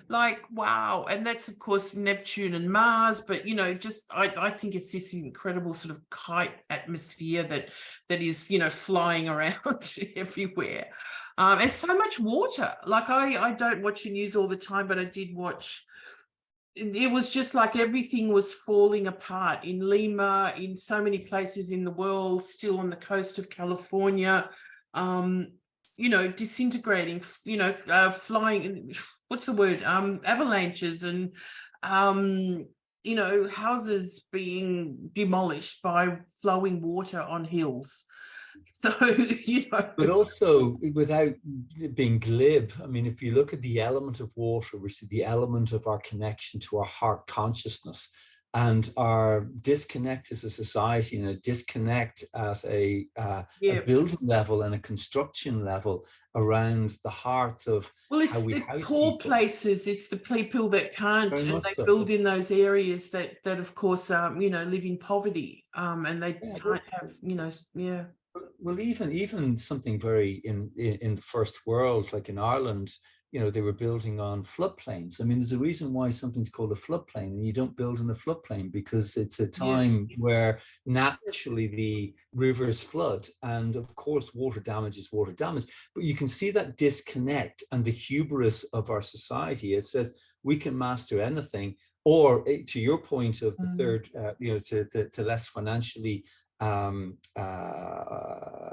Like, wow. And that's, of course, Neptune and Mars, but I think it's this incredible sort of kite atmosphere that is flying around everywhere, and so much water. Like, I don't watch the news all the time, but I did watch. It was just like everything was falling apart in Lima, in so many places in the world, still on the coast of California, disintegrating, flying, what's the word? Avalanches, and, houses being demolished by flowing water on hills. So, But also, without being glib, if you look at the element of water, we see the element of our connection to our heart consciousness, and our disconnect as a society, and a disconnect at a building level and a construction level around the heart of it's how we the house poor people. Places. It's the people that can't, and they build in those areas that of course live in poverty, and they can't have Well, even something very in the first world, like in Ireland, you know, they were building on floodplains. I mean, there's a reason why something's called a floodplain, and you don't build in a floodplain, because it's a time where naturally the rivers flood, and of course water damage is water damage. But you can see that disconnect and the hubris of our society. It says we can master anything, or to your point of the third, you know, to less financially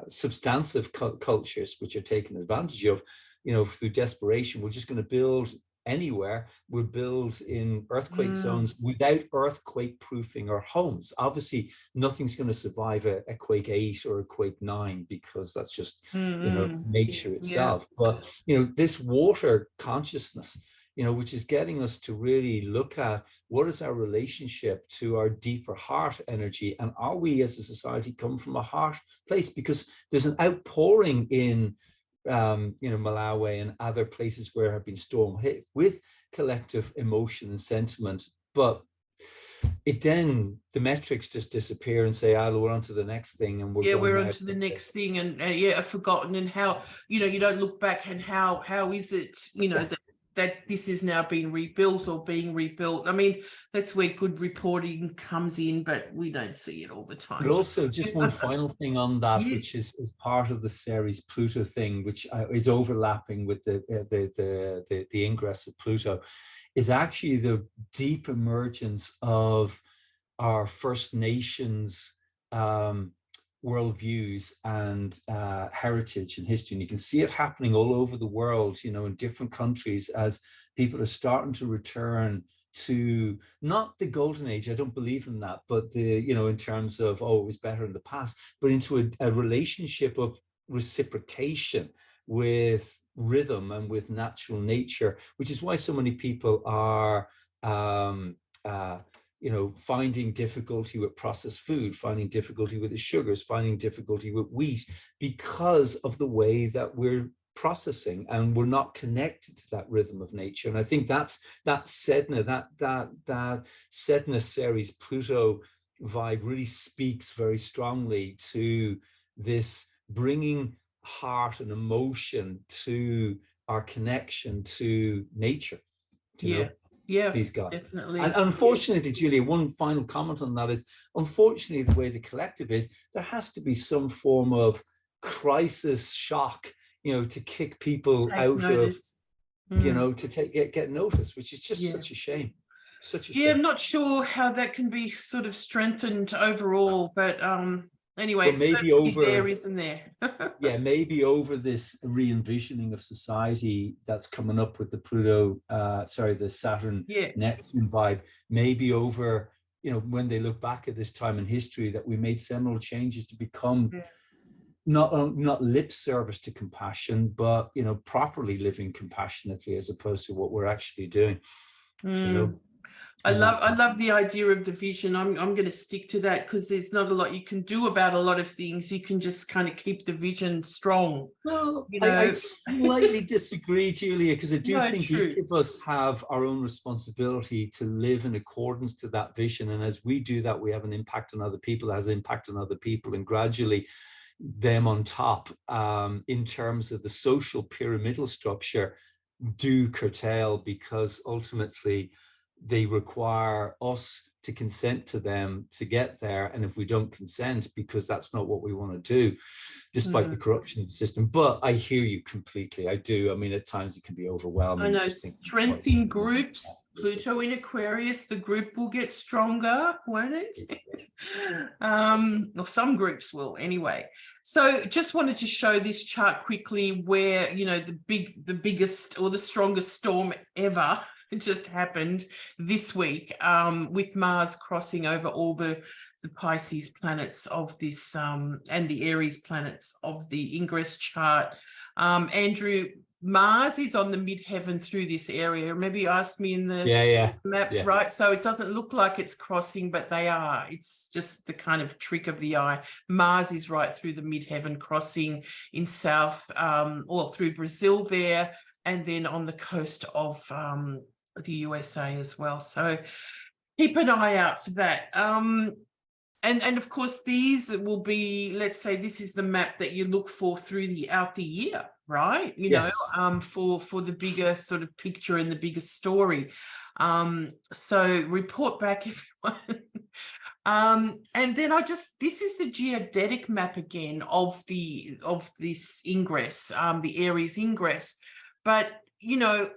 substantive cultures which are taken advantage of, you know, through desperation. We're just going to build anywhere. We'll build in earthquake zones without earthquake proofing our homes. Obviously, nothing's going to survive a quake 8 or a quake 9, because that's just, you know, nature itself. But, you know, this water consciousness, you know, which is getting us to really look at what is our relationship to our deeper heart energy, and are we as a society come from a heart place? Because there's an outpouring in you know, Malawi and other places where have been storm hit with collective emotion and sentiment, but it then the metrics just disappear and say, oh, we're on to the next thing, and we're on to the next thing, and are forgotten, and how, you know, you don't look back and how is it, you know, that this is now being rebuilt or being rebuilt. I mean, that's where good reporting comes in, but we don't see it all the time. But also, just one final thing on that, which is part of the Ceres Pluto thing, which is overlapping with the ingress of Pluto, is actually the deep emergence of our First Nations worldviews and heritage and history. And you can see it happening all over the world, you know, in different countries, as people are starting to return to not the golden age, I don't believe in that, but the, you know, in terms of, oh, it was better in the past, but into a relationship of reciprocation with rhythm and with natural nature, which is why so many people are you know, finding difficulty with processed food, finding difficulty with the sugars, finding difficulty with wheat, because of the way that we're processing, and we're not connected to that rhythm of nature. And I think that's that Sedna, that Sedna Ceres Pluto vibe really speaks very strongly to this bringing heart and emotion to our connection to nature. You know? Yeah, please God. Definitely. And unfortunately, Julia, one final comment on that is, unfortunately, the way the collective is, there has to be some form of crisis shock, you know, to kick people out notice. Of, you know, to get notice, which is just such a shame. Such a shame. I'm not sure how that can be sort of strengthened overall, but anyway, well, maybe over there, isn't there? Yeah, maybe over this re-envisioning of society that's coming up with the Pluto, the Saturn Neptune vibe, maybe over, you know, when they look back at this time in history, that we made seminal changes to become not lip service to compassion, but, you know, properly living compassionately, as opposed to what we're actually doing. You know? I love the idea of the vision. I'm going to stick to that, because there's not a lot you can do about a lot of things. You can just kind of keep the vision strong. Well, you know? I slightly disagree, Julia, because I do think each of us have our own responsibility to live in accordance to that vision. And as we do that, we have an impact on other people, that has an impact on other people, and gradually them on top, in terms of the social pyramidal structure, do curtail, because ultimately they require us to consent to them to get there. And if we don't consent, because that's not what we want to do, despite the corruption of the system. But I hear you completely. I do. I mean, at times it can be overwhelming. I know, strength in groups, Pluto in Aquarius, the group will get stronger, won't it? Or some groups will anyway. So just wanted to show this chart quickly, where, you know, the biggest or the strongest storm ever, it just happened this week, with Mars crossing over all the Pisces planets of this, and the Aries planets of the Ingress chart. Andrew, Mars is on the midheaven through this area. Remember you asked me in the maps, right? So it doesn't look like it's crossing, but they are. It's just the kind of trick of the eye. Mars is right through the midheaven, crossing in south, or through Brazil there, and then on the coast of the USA as well. So keep an eye out for that. And of course, these will be, let's say this is the map that you look for throughout the year, right? You know, Yes. for the bigger sort of picture and the bigger story. So report back, everyone. And then this is the geodetic map again of this ingress, the Aries ingress. But, you know,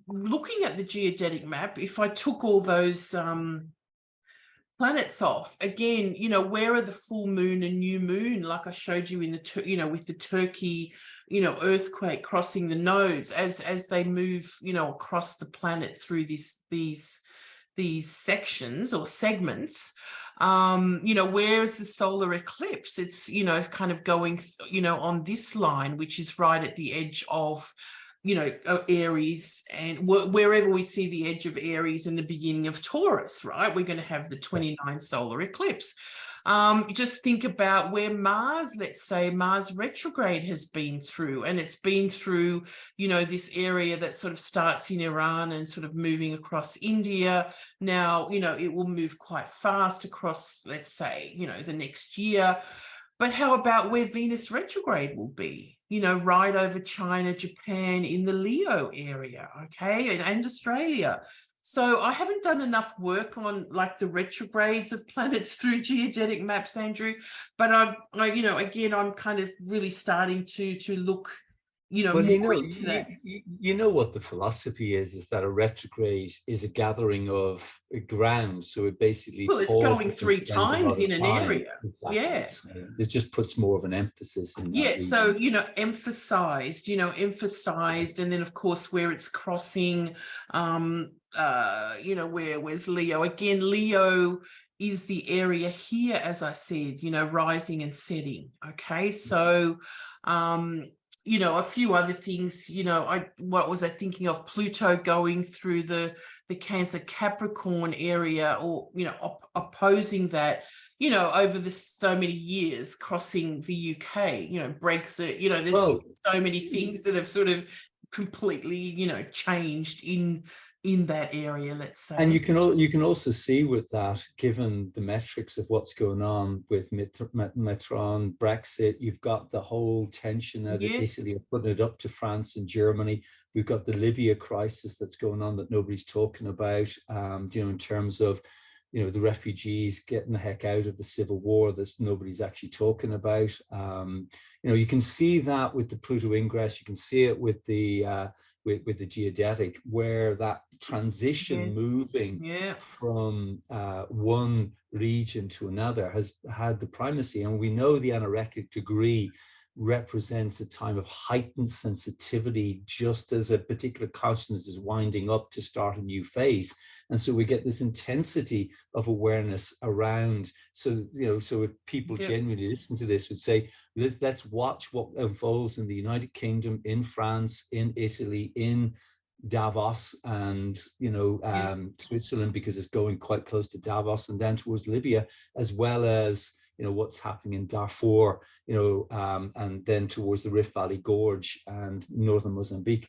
looking at the geodetic map, if I took all those planets off again, you know, where are the full moon and new moon, like I showed you in the you know, with the Turkey, you know, earthquake crossing the nodes as they move, you know, across the planet through these sections or segments. You know, where's the solar eclipse? It's, you know, it's kind of going, you know, on this line, which is right at the edge of, you know, Aries, and wherever we see the edge of Aries and the beginning of Taurus, right? We're going to have the 29 solar eclipse. Just think about where Mars, let's say Mars retrograde has been through, and it's been through, you know, this area that sort of starts in Iran and sort of moving across India. Now, you know, it will move quite fast across, let's say, you know, the next year. But how about where Venus retrograde will be? You know, right over China, Japan, in the Leo area, okay, and Australia. So I haven't done enough work on like the retrogrades of planets through geodetic maps, Andrew. But I you know, again, I'm kind of really starting to look, you know, Well, you more know, into that. you know what the philosophy is that a retrograde is a gathering of ground. So it basically Well, it's pauses going and 3 spends a times lot in of an time. area. Exactly. Yeah. So it just puts more of an emphasis in that Yeah, so, region. you know, emphasized, and then of course where it's crossing, you know, where's Leo? Again, Leo is the area here, as I said, you know, rising and setting. Okay, so you know, a few other things, you know, what was I thinking of? Pluto going through the Cancer Capricorn area, or, you know, opposing that, you know, over so many years, crossing the UK, you know, Brexit, you know, there's Well, so many things that have sort of completely, you know, changed in that area, let's and say. you can also see with that, given the metrics of what's going on with Metron, Brexit, you've got the whole tension out of Yes. Italy, putting it up to France and Germany. We've got the Libya crisis that's going on that nobody's talking about. You know, in terms of, you know, the refugees getting the heck out of the civil war that nobody's actually talking about. You know, you can see that with the Pluto ingress. You can see it with the with the geodetic, where that transition moving from one region to another has had the primacy. And we know the anorechic degree represents a time of heightened sensitivity, just as a particular consciousness is winding up to start a new phase. And so we get this intensity of awareness around. So, you know, so if people genuinely listen to this, would say, let's watch what unfolds in the United Kingdom, in France, in Italy, in Davos, and, you know, Switzerland, because it's going quite close to Davos, and then towards Libya, as well as, you know, what's happening in Darfur, you know, and then towards the Rift Valley Gorge and northern Mozambique,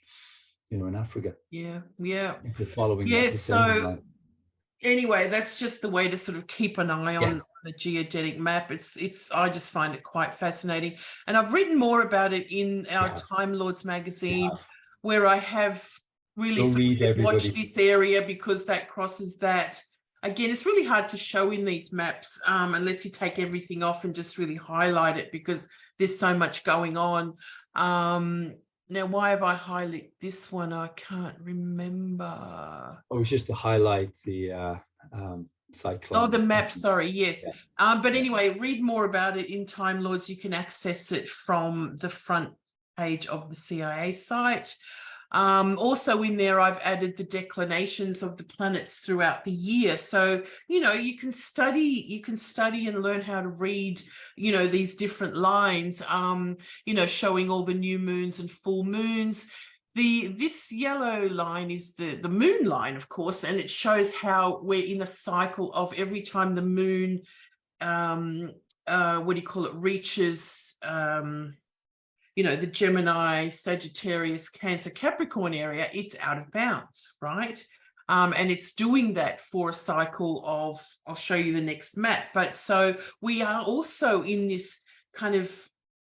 you know, in Africa. Yeah. If you're following Yeah. that So anyway, that's just the way to sort of keep an eye on the geodetic map. I just find it quite fascinating. And I've written more about it in our Time Lords magazine, where I have really sort of said, watch this area because that crosses that. Again, it's really hard to show in these maps unless you take everything off and just really highlight it, because there's so much going on. Now, why have I highlighted this one? I can't remember. Oh, it's just to highlight the cyclone. Oh, the map, sorry, yes. But anyway, read more about it in Time Lords. You can access it from the front page of the CIA site. Also in there, I've added the declinations of the planets throughout the year. So, you know, you can study and learn how to read, you know, these different lines, you know, showing all the new moons and full moons. This yellow line is the moon line, of course, and it shows how we're in a cycle of every time the moon, what do you call it, reaches, you know, the Gemini, Sagittarius, Cancer, Capricorn area, it's out of bounds, right? And it's doing that for a cycle of, I'll show you the next map. But so we are also in this kind of,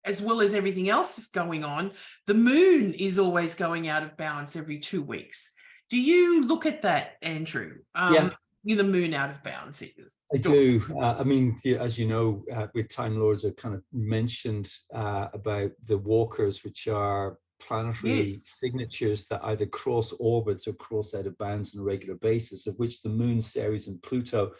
as well as everything else is going on, the moon is always going out of balance every 2 weeks. Do you look at that, Andrew? Yeah. The moon out of balance. I do. I mean, as you know, with Time Lords, I've kind of mentioned about the walkers, which are planetary signatures that either cross orbits or cross out of bounds on a regular basis, of which the moon, Ceres, and Pluto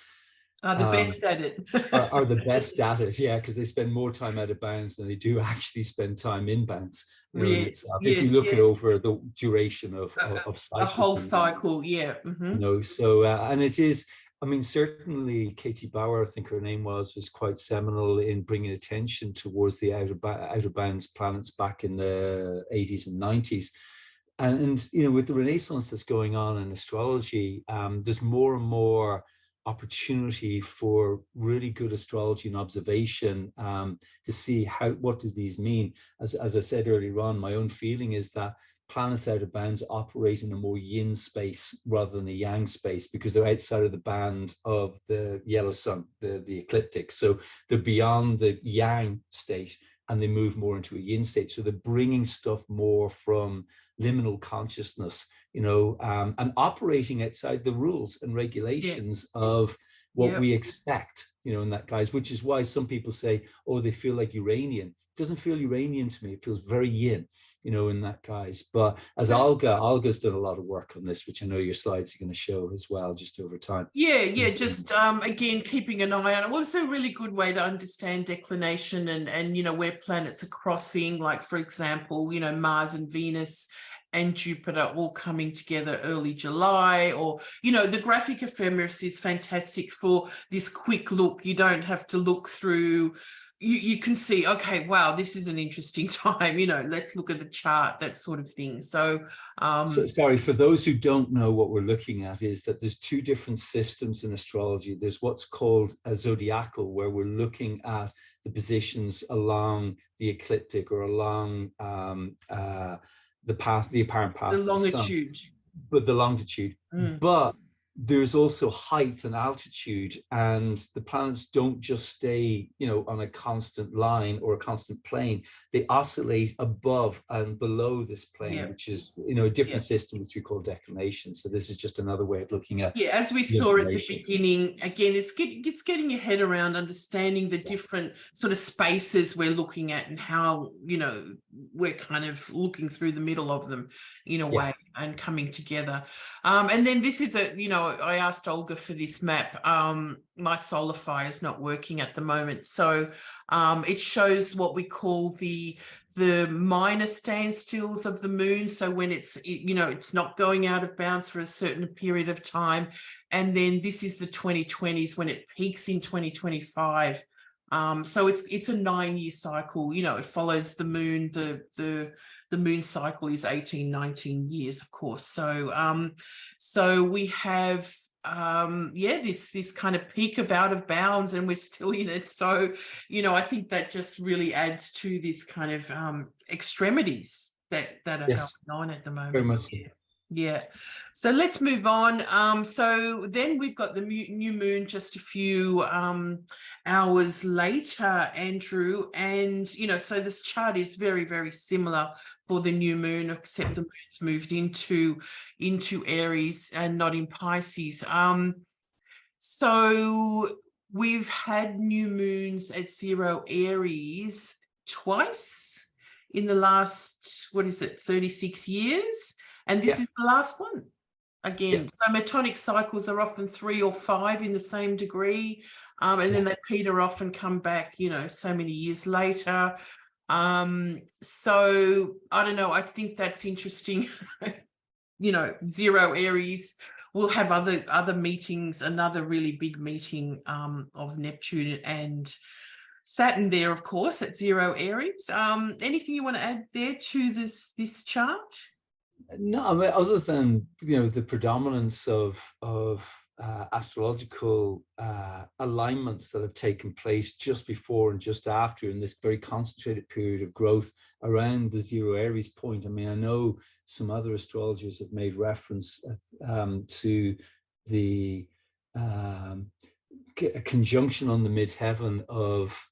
are the best at it. are the best at it, yeah, because they spend more time out of bounds than they do actually spend time in bounds. You know, if you look at over the duration of cycles, a whole cycle, yeah. You know, so and it is. I mean, certainly Katie Bauer, I think her name was quite seminal in bringing attention towards the out of bounds planets back in the 80s and 90s. And you know, with the Renaissance that's going on in astrology, there's more and more opportunity for really good astrology and observation to see what do these mean. As I said earlier on, my own feeling is that planets out of bounds operate in a more yin space rather than a yang space, because they're outside of the band of the yellow sun, the ecliptic. So they're beyond the yang state and they move more into a yin state. So they're bringing stuff more from liminal consciousness, you know, and operating outside the rules and regulations of what we expect, you know, in that guise, which is why some people say, oh, they feel like Uranian. It doesn't feel Uranian to me. It feels very yin, you know, in that guise. But as Olga's done a lot of work on this, which I know your slides are going to show as well, just over time. Just again, keeping an eye on it. Well, it's a really good way to understand declination and you know, where planets are crossing, like, for example, you know, Mars and Venus and Jupiter all coming together early July, or, you know, the graphic ephemeris is fantastic for this quick look. You don't have to look through. You can see, okay, wow, this is an interesting time, you know, let's look at the chart, that sort of thing. So sorry, for those who don't know, what we're looking at is that there's two different systems in astrology. There's what's called a zodiacal, where we're looking at the positions along the ecliptic or along the path, the apparent path, the longitude, but the longitude. But there's also height and altitude, and the planets don't just stay, you know, on a constant line or a constant plane. They oscillate above and below this plane, which is, you know, a different system, which we call declination. So this is just another way of looking at. As we saw at the beginning, again, it's getting your head around understanding the different sort of spaces we're looking at and how, you know, we're kind of looking through the middle of them in a way and coming together. And then this is you know, I asked Olga for this map. My Solify is not working at the moment. So it shows what we call the minor standstills of the moon. So when it's, you know, it's not going out of bounds for a certain period of time. And then this is the 2020s when it peaks in 2025. So it's a 9-year cycle. You know, it follows the moon. The moon cycle is 18-19 years, of course. So so we have this kind of peak of out of bounds, and we're still in it. So, you know, I think that just really adds to this kind of extremities that are going on at the moment. Very much so. Yeah. So let's move on. So then we've got the new moon just a few hours later, Andrew. And, you know, so this chart is very, very similar for the new moon, except the moon's moved into Aries and not in Pisces. So we've had new moons at 0 Aries twice in the last, 36 years? And this is the last one again. So metonic cycles are often 3 or 5 in the same degree. And then they peter off and come back, you know, so many years later. So I don't know. I think that's interesting. You know, 0 Aries will have other meetings, another really big meeting of Neptune and Saturn there, of course, at 0 Aries. Anything you want to add there to this chart? No, I mean, other than, you know, the predominance of astrological alignments that have taken place just before and just after in this very concentrated period of growth around the 0 Aries point. I mean, I know some other astrologers have made reference to the a conjunction on the midheaven of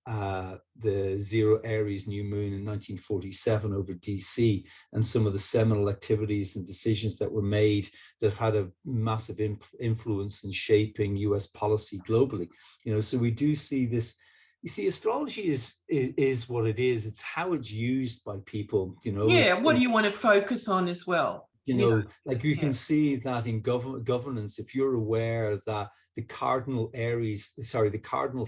the 0 Aries new moon in 1947 over DC, and some of the seminal activities and decisions that were made that have had a massive influence in shaping US policy globally. You know, so we do see this. You see, astrology is what it is. It's how it's used by people, you know. Yeah, what do you want to focus on as well? You know, like you can see that in governance, if you're aware that the cardinal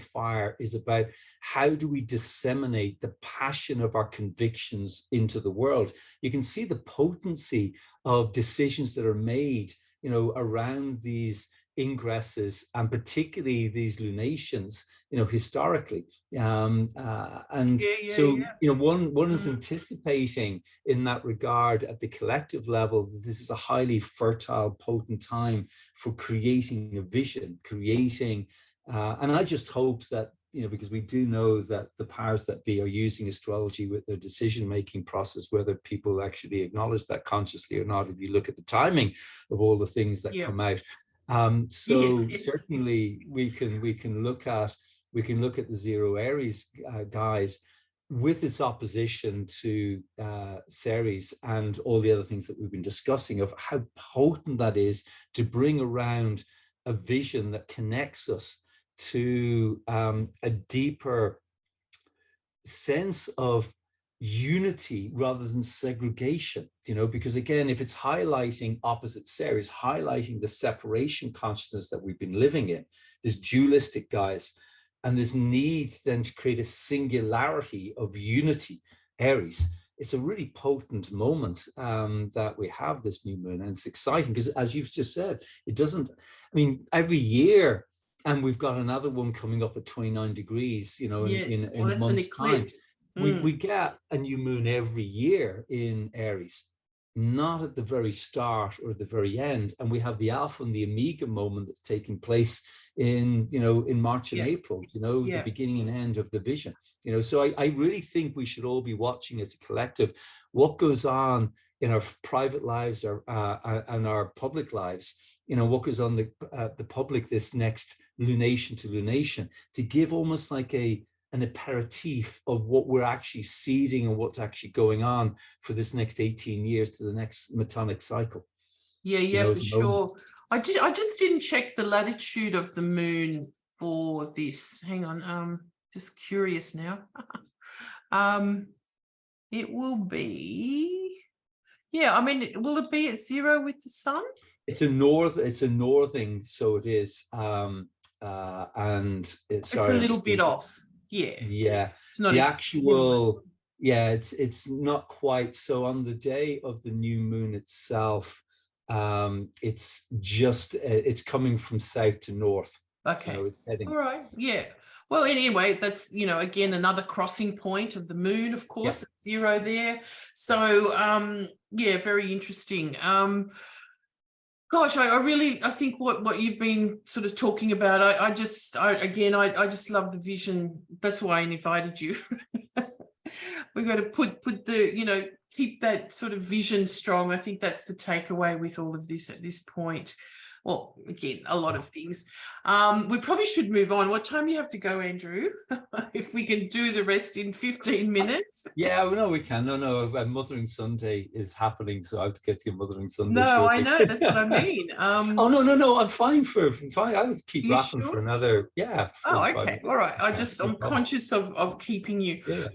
fire is about how do we disseminate the passion of our convictions into the world. You can see the potency of decisions that are made, you know, around these ingresses, and particularly these lunations, you know, historically. You know, one is anticipating in that regard at the collective level that this is a highly fertile, potent time for creating a vision, and I just hope that, you know, because we do know that the powers that be are using astrology with their decision-making process, whether people actually acknowledge that consciously or not, if you look at the timing of all the things that come out. Certainly we can look at the 0 Aries guys with this opposition to Ceres and all the other things that we've been discussing, of how potent that is to bring around a vision that connects us to a deeper sense of unity rather than segregation, you know, because again, if it's highlighting opposite Ceres, highlighting the separation consciousness that we've been living in, this dualistic guys, and this needs then to create a singularity of unity, Aries. It's a really potent moment that we have this new moon, and it's exciting because, as you've just said, it doesn't, I mean, every year, and we've got another one coming up at 29 degrees, you know, in a month's time. We get a new moon every year in Aries, not at the very start or the very end. And we have the Alpha and the Omega moment that's taking place in, you know, in March and April, you know, the beginning and end of the vision, you know. So I really think we should all be watching as a collective what goes on in our private lives and our public lives, you know, what goes on the public this next lunation to lunation, to give almost like an aperitif of what we're actually seeding and what's actually going on for this next 18 years to the next metonic cycle. For sure. I just didn't check the latitude of the moon for this. Hang on, just curious now. It will be, I mean, will it be at 0 with the sun? It's a northing, so it is, and it's a little bit off. It's not the actual. It's not quite. So on the day of the new moon itself, it's just it's coming from south to north. Okay. You know, it's heading. All right. Yeah. Well, anyway, that's, you know, again, another crossing point of the moon, of course, at 0 there. So, very interesting. Gosh, I think what you've been sort of talking about, I just love the vision. That's why I invited you. We've got to put the, you know, keep that sort of vision strong. I think that's the takeaway with all of this at this point. Well, again, a lot of things. We probably should move on. What time do you have to go, Andrew? If we can do the rest in 15 minutes. Yeah, no, we can. No, Mothering Sunday is happening, so I have to get to Mothering Sunday. No, shortly. I know. That's what I mean. No, I'm fine for fine. I would keep rapping for another. Yeah. Okay. All right. I'm conscious of keeping you. Yeah.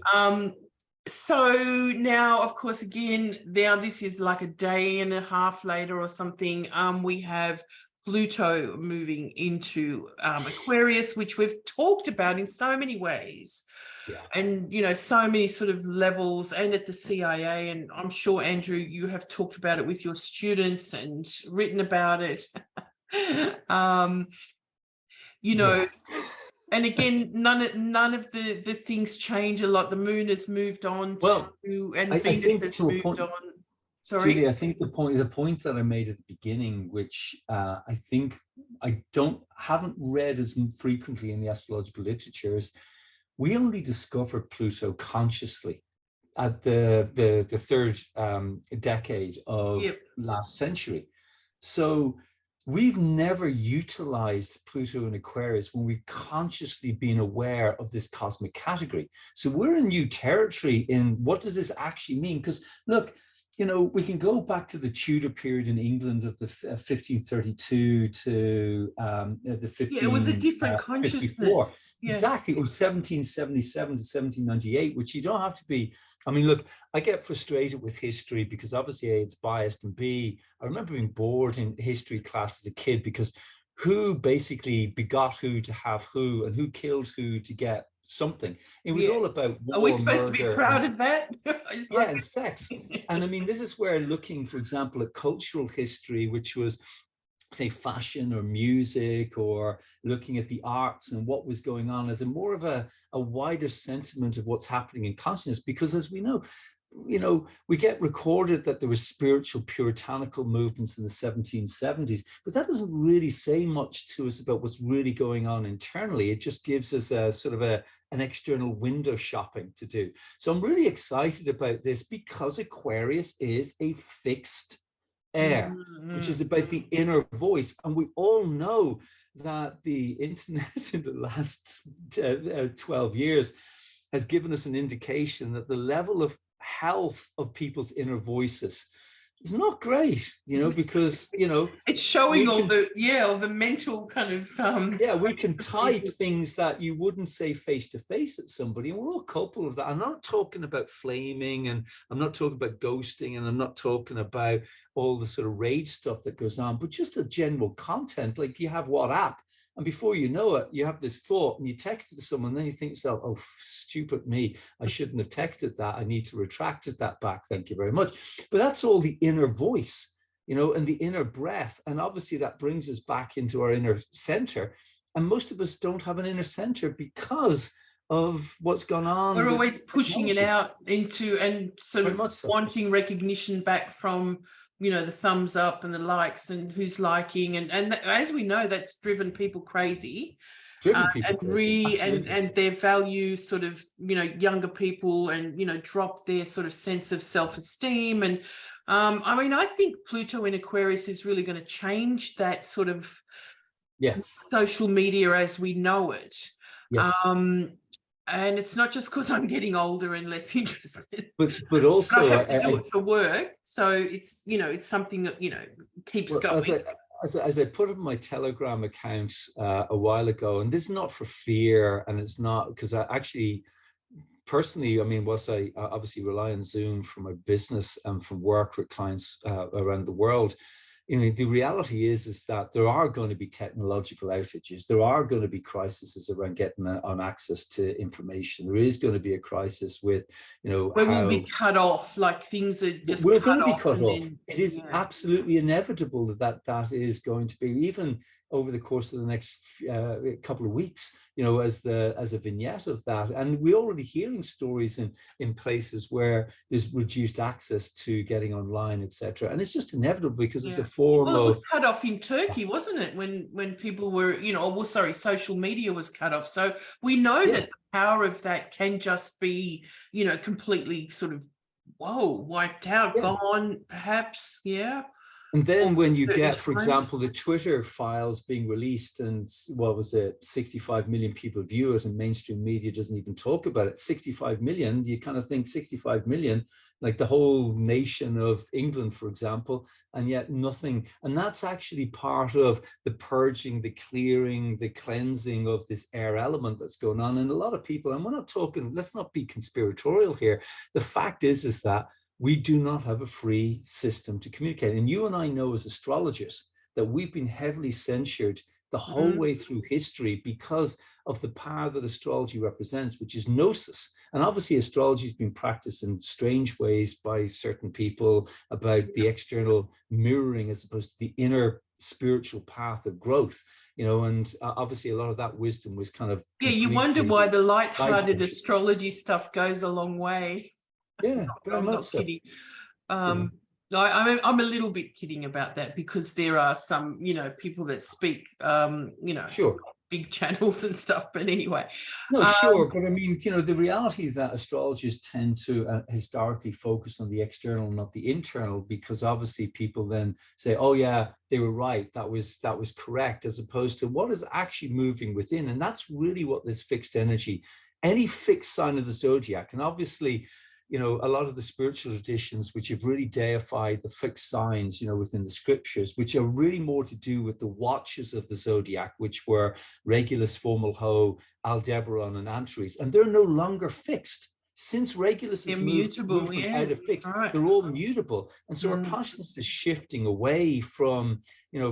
So now, of course, again, this is like a day and a half later or something. We have Pluto moving into Aquarius, which we've talked about in so many ways. Yeah. And, you know, so many sort of levels, and at the CIA. And I'm sure, Andrew, you have talked about it with your students and written about it. You know. Yeah. And again, none of the things change a lot. The moon has moved on, and Venus has moved on. Sorry. Julie, I think the point that I made at the beginning, which I think I haven't read as frequently in the astrological literature, is we only discovered Pluto consciously at the third decade of last century. So we've never utilized Pluto in Aquarius when we've consciously been aware of this cosmic category. So we're in new territory in what does this actually mean? Because look, you know, we can go back to the Tudor period in England of the 1532 to the 1554. Yeah, it was a different consciousness. Yeah. Exactly. It was 1777 to 1798, which you don't have to be. I mean, look, I get frustrated with history because obviously A, it's biased, and B, I remember being bored in history class as a kid because who basically begot who to have who and who killed who to get something. It was all about war, are we supposed to be proud and, of that? and sex. And I mean, this is where looking, for example, at cultural history, which was, say, fashion or music, or looking at the arts and what was going on as a more of a wider sentiment of what's happening in consciousness. Because as we know, you know, we get recorded that there were spiritual puritanical movements in the 1770s, but that doesn't really say much to us about what's really going on internally. It just gives us a sort of an external window shopping to do. So I'm really excited about this because Aquarius is a fixed air, which is about the inner voice. And we all know that the internet in the last 12 years has given us an indication that the level of health of people's inner voices is not great, you know, because, you know, it's showing all the mental kind of we can type things that you wouldn't say face to face at somebody, and we're all culpable of that. I'm not talking about flaming, and I'm not talking about ghosting, and I'm not talking about all the sort of rage stuff that goes on, but just the general content. Like, you have WhatsApp, and before you know it, you have this thought and you text it to someone, and then you think to yourself, oh, stupid me, I shouldn't have texted that. I need to retract that back. Thank you very much. But that's all the inner voice, you know, and the inner breath. And obviously that brings us back into our inner center. And most of us don't have an inner center because of what's gone on. We're always pushing it out into and sort Very of wanting recognition back from, you know, the thumbs up and the likes and who's liking. And as we know, that's driven people crazy. And their value sort of, you know, younger people, and, you know, drop their sort of sense of self-esteem. And I mean, I think Pluto in Aquarius is really going to change that sort of social media as we know it. Yes. And it's not just because I'm getting older and less interested, but also I have to do it for work. So it's, you know, it's something that, you know, keeps going. As I put up my Telegram account a while ago, and this is not for fear, and it's not because I actually, personally, I mean, whilst I obviously rely on Zoom for my business and from work with clients around the world, you know, the reality is that there are going to be technological outages. There are going to be crises around getting on access to information. There is going to be a crisis with, you know, we'll be cut off, like things are just we're going to be cut off. It is absolutely inevitable that is going to be, even over the course of the next couple of weeks, you know, as a vignette of that. And we're already hearing stories in places where there's reduced access to getting online, etc. And it's just inevitable because it's a form of... Well, it was cut off in Turkey, wasn't it? When people were, you know, social media was cut off. So we know that the power of that can just be, you know, completely sort of, wiped out, gone, perhaps, And then when you get, for example, the Twitter files being released and, what was it, 65 million people view it, and mainstream media doesn't even talk about it. 65 million, you kind of think 65 million, like the whole nation of England, for example, and yet nothing. And that's actually part of the purging, the clearing, the cleansing of this air element that's going on. And a lot of people, and we're not talking, let's not be conspiratorial here. The fact is that we do not have a free system to communicate. And you and I know as astrologers that we've been heavily censured the whole way through history because of the power that astrology represents, which is gnosis. And obviously astrology has been practiced in strange ways by certain people about the external mirroring as opposed to the inner spiritual path of growth, you know, and obviously a lot of that wisdom was kind of... you wonder why the light-hearted astrology stuff goes a long way. Yeah, very much so. I'm a little bit kidding about that, because there are some, people that speak, Sure. big channels and stuff. But anyway. No, sure. But I mean, the reality that astrologers tend to historically focus on the external, not the internal, because obviously people then say, oh yeah, they were right. That was correct, as opposed to what is actually moving within. And that's really what this fixed energy, any fixed sign of the zodiac. And obviously, a lot of the spiritual traditions, which have really deified the fixed signs, within the scriptures, which are really more to do with the watches of the zodiac, which were Regulus, Fomalhaut, Aldebaran, and Antares, and they're no longer fixed. Since Regulus is moved out of fixed, right. They're all mutable. And so our consciousness is shifting away from,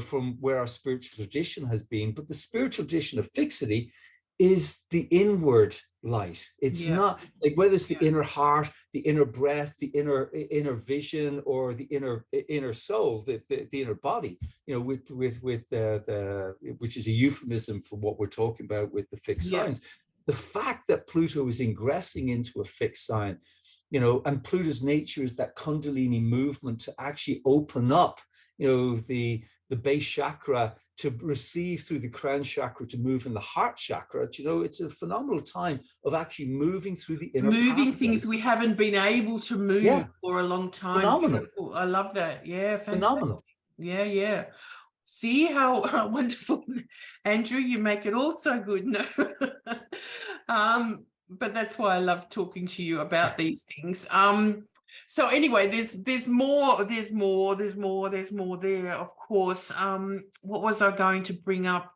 from where our spiritual tradition has been. But the spiritual tradition of fixity is the inward light. It's not like whether it's the inner heart, the inner breath, the inner vision, or the inner soul, the inner body, with the which is a euphemism for what we're talking about with the fixed signs. The fact that Pluto is ingressing into a fixed sign, and Pluto's nature is that Kundalini movement to actually open up, the base chakra to receive through the crown chakra to move in the heart chakra. It's a phenomenal time of actually moving through the inner pathways. Things we haven't been able to move for a long time. Phenomenal. I love that. Yeah, fantastic. Phenomenal. Yeah. See how wonderful, Andrew, you make it all so good. No. But that's why I love talking to you about these things. So anyway, there's more there, of course. What was I going to bring up?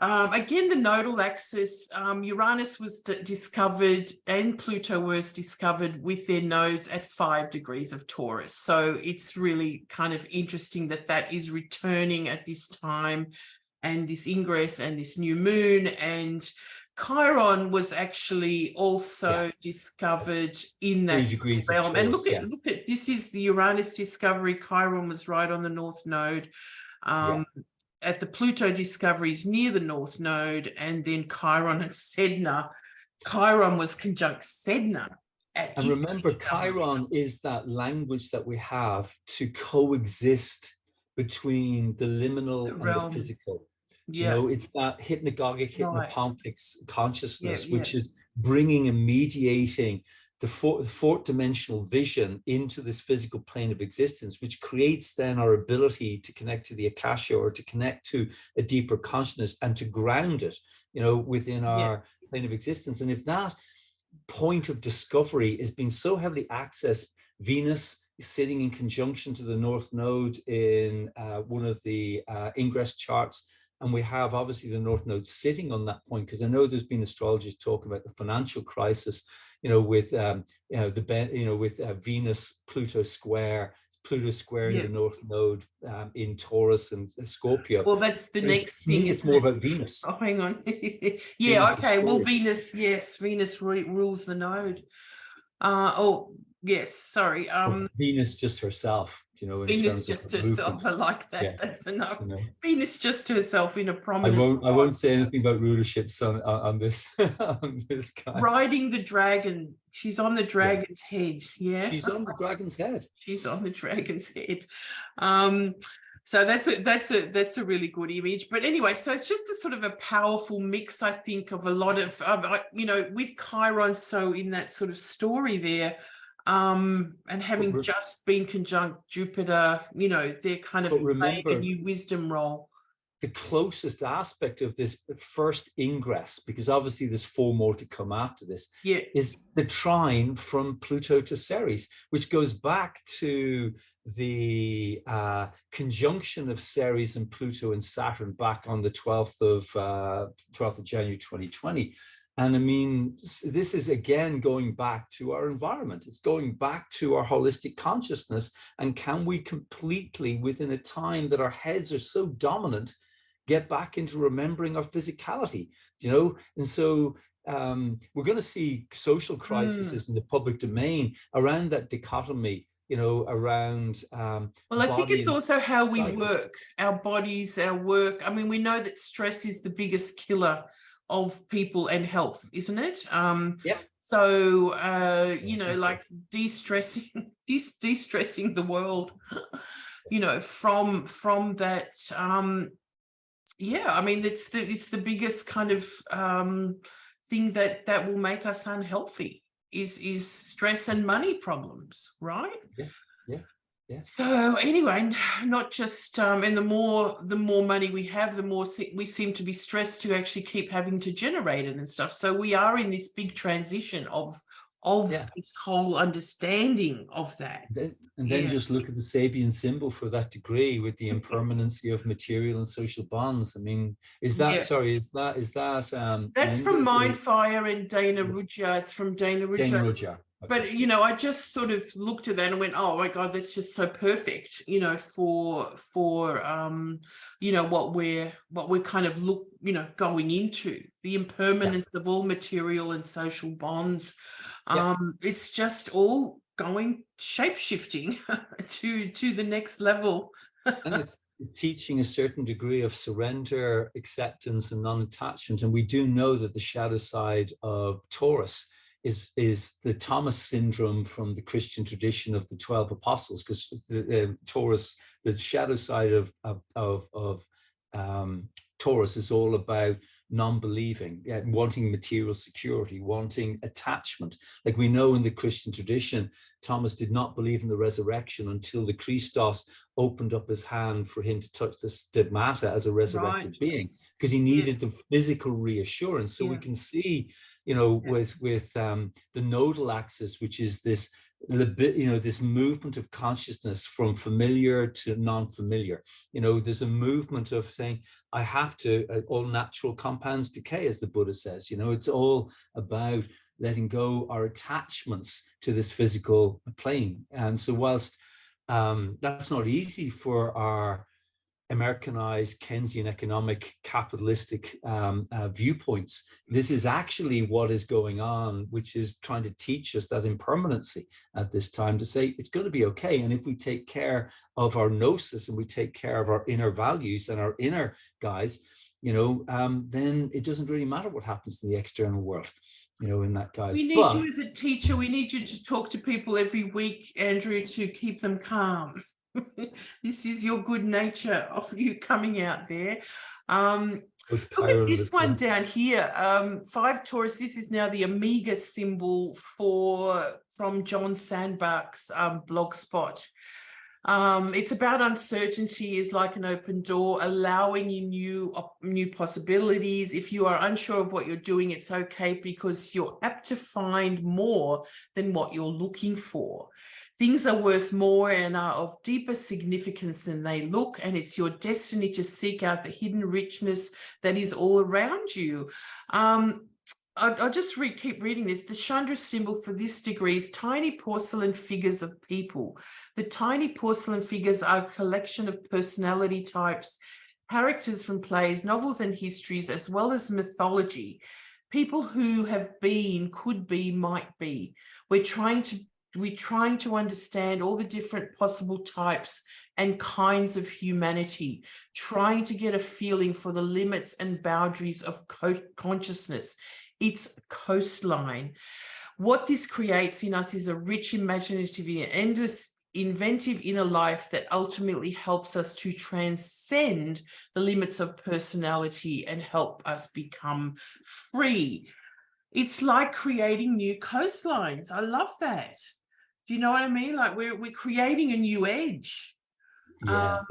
Again, the nodal axis, Uranus was discovered and Pluto was discovered with their nodes at 5 degrees of Taurus. So it's really kind of interesting that is returning at this time, and this ingress and this new moon. And Chiron was actually also discovered in that realm. And look at this is the Uranus discovery. Chiron was right on the north node. At the Pluto discoveries near the north node, and then Chiron and Sedna. Chiron was conjunct Sedna. And remember, Chiron is that language that we have to coexist between the liminal and the physical. It's that hypnagogic, hypnopompic consciousness, which is bringing and mediating the fourth dimensional vision into this physical plane of existence, which creates then our ability to connect to the Akasha, or to connect to a deeper consciousness and to ground it, within our plane of existence. And if that point of discovery is being so heavily accessed, Venus is sitting in conjunction to the north node in one of the ingress charts. And we have obviously the north node sitting on that point, because I know there's been astrologers talk about the financial crisis, with with Venus Pluto square in the north node in Taurus and Scorpio. Well, that's the next thing. It's more about Venus. Oh, hang on. Okay. Well, Venus, Venus rules the node. Yes, sorry. Venus just herself, Venus just herself. I like that. That's enough. Venus just herself in a prominent. I won't say anything about rulerships on this on this guy. Riding the dragon. She's on the dragon's head. Yeah. She's on the dragon's head. She's on the dragon's head. So that's a really good image. But anyway, so it's just a sort of a powerful mix, I think, of a lot of with Chiron so in that sort of story there. And having just been conjunct Jupiter, they're kind of playing a new wisdom role. The closest aspect of this first ingress, because obviously there's 4 more to come after this, is the trine from Pluto to Ceres, which goes back to the conjunction of Ceres and Pluto and Saturn back on the 12th of January 2020. And I mean, this is again going back to our environment. It's going back to our holistic consciousness. And can we completely, within a time that our heads are so dominant, get back into remembering our physicality? And so we're going to see social crises in the public domain around that dichotomy, around I think it's also how we work, our bodies, our work. I mean, we know that stress is the biggest killer of people and health, isn't it? So like de-stressing de-stressing the world, you know, from that. Yeah, I mean, it's the biggest kind of thing that will make us unhealthy is stress and money problems, right? Yeah. So anyway, not just and the more money we have, the more we seem to be stressed to actually keep having to generate it and stuff. So we are in this big transition of this whole understanding of that. And then just look at the Sabian symbol for that degree with the impermanency of material and social bonds. I mean, is that that's from Mindfire and Dana Rudja. It's from Dana Rudja. Okay. But you know, I just sort of looked at that and went, oh my God, that's just so perfect, you know, for you know, what we're kind of going into, the impermanence of all material and social bonds. It's just all going shape-shifting to the next level. And it's teaching a certain degree of surrender, acceptance, and non-attachment. And we do know that the shadow side of Taurus is the Thomas syndrome from the Christian tradition of the 12 apostles, because Taurus, the shadow side of Taurus is all about non-believing, wanting material security, wanting attachment. Like we know in the Christian tradition, Thomas did not believe in the resurrection until the Christos opened up his hand for him to touch the stigmata as a resurrected being, because he needed the physical reassurance. So we can see, you know, with the nodal axis, which is this, you know, this movement of consciousness from familiar to non-familiar. You know, there's a movement of saying, I have to, all natural compounds decay, as the Buddha says. You know, it's all about letting go our attachments to this physical plane. And so whilst that's not easy for our Americanized Keynesian economic capitalistic viewpoints, this is actually what is going on, which is trying to teach us that impermanency at this time, to say it's going to be okay. And if we take care of our gnosis and we take care of our inner values and our inner guys, you know, then it doesn't really matter what happens in the external world, you know, in that guise. We need you as a teacher. We need you to talk to people every week, Andrew, to keep them calm. This is your good nature of you coming out there. Look at this one down here, 5 Taurus. This is now the Omega symbol from John Sandbach's blogspot. It's about uncertainty is like an open door, allowing you new possibilities. If you are unsure of what you're doing, it's okay, because you're apt to find more than what you're looking for. Things are worth more and are of deeper significance than they look, and it's your destiny to seek out the hidden richness that is all around you. I'll just keep reading this. The Chandra symbol for this degree is tiny porcelain figures of people. The tiny porcelain figures are a collection of personality types, characters from plays, novels, and histories, as well as mythology. People who have been, could be, might be. We're trying to understand all the different possible types and kinds of humanity, trying to get a feeling for the limits and boundaries of consciousness. It's a coastline. What this creates in us is a rich, imaginative, and inventive inner life that ultimately helps us to transcend the limits of personality and help us become free. It's like creating new coastlines. I love that. Do you know what I mean? Like we're creating a new edge. Yeah.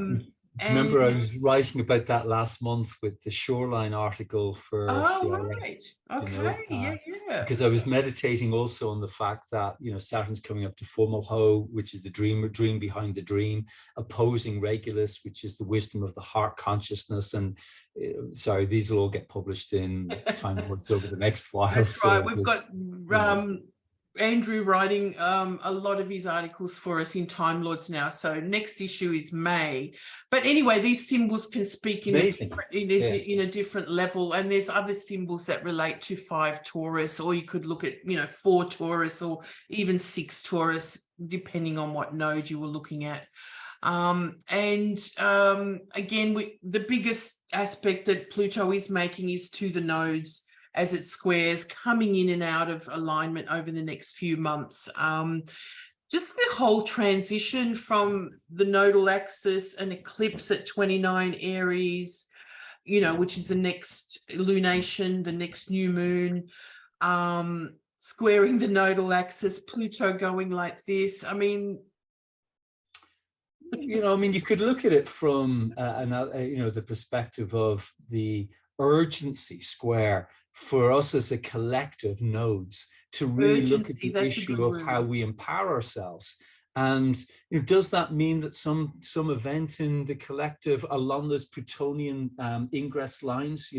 Remember, I was writing about that last month with the shoreline article for CRA, right. Okay. You know, yeah. Because I was meditating also on the fact that, you know, Saturn's coming up to Fomalhaut, which is the dream behind the dream, opposing Regulus, which is the wisdom of the heart consciousness. And sorry, these will all get published in Time Lords over the next while. That's right. We've got Andrew writing a lot of his articles for us in Time Lords now. So next issue is May. But anyway, these symbols can speak in a different level. And there's other symbols that relate to 5 Taurus, or you could look at, you know, 4 Taurus or even 6 Taurus, depending on what node you were looking at. Again, the biggest aspect that Pluto is making is to the nodes, as it squares, coming in and out of alignment over the next few months. just the whole transition from the nodal axis, an eclipse at 29 Aries, you know, which is the next lunation, the next new moon, squaring the nodal axis, Pluto going like this. I mean, you know, I mean, you could look at it from the perspective of the urgency square for us as a collective nodes to really look at the issue of how we empower ourselves. And does that mean that some event in the collective along those Plutonian ingress lines,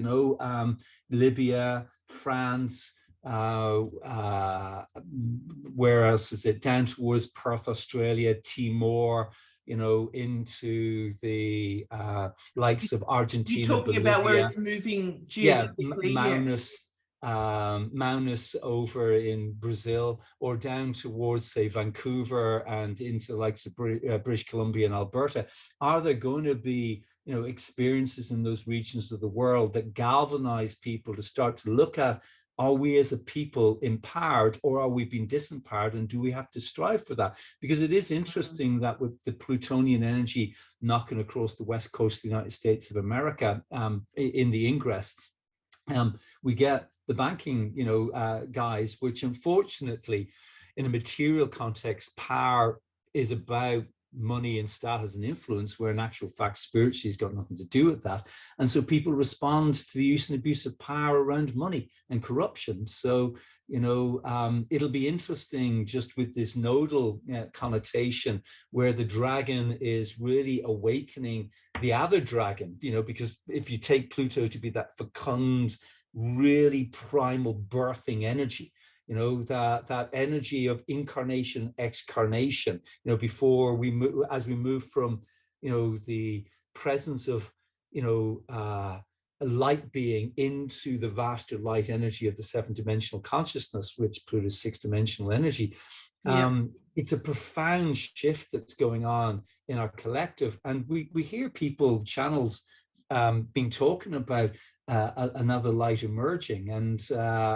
Libya, France, where else is it, down towards Perth, Australia, Timor, into the likes of Argentina, you're talking Bolivia, about where it's moving geodetically, Maunus over in Brazil, or down towards, say, Vancouver and into the likes of British Columbia and Alberta. Are there going to be experiences in those regions of the world that galvanize people to start to look at, are we as a people empowered, or are we being disempowered, and do we have to strive for that? Because it is interesting that with the Plutonian energy knocking across the west coast of the United States of America in the ingress, we get the banking, guys, which unfortunately, in a material context, power is about money and status and influence, where in actual fact spiritually has got nothing to do with that. And so people respond to the use and abuse of power around money and corruption. So it'll be interesting just with this nodal connotation, where the dragon is really awakening the other dragon, because if you take Pluto to be that fecund, really primal birthing energy, that energy of incarnation, excarnation, before we move, as we move from, the presence of, a light being into the vaster light energy of the seventh dimensional consciousness, which Pluto's sixth dimensional energy. It's a profound shift that's going on in our collective. And we hear people, channels, being talking about another light emerging, and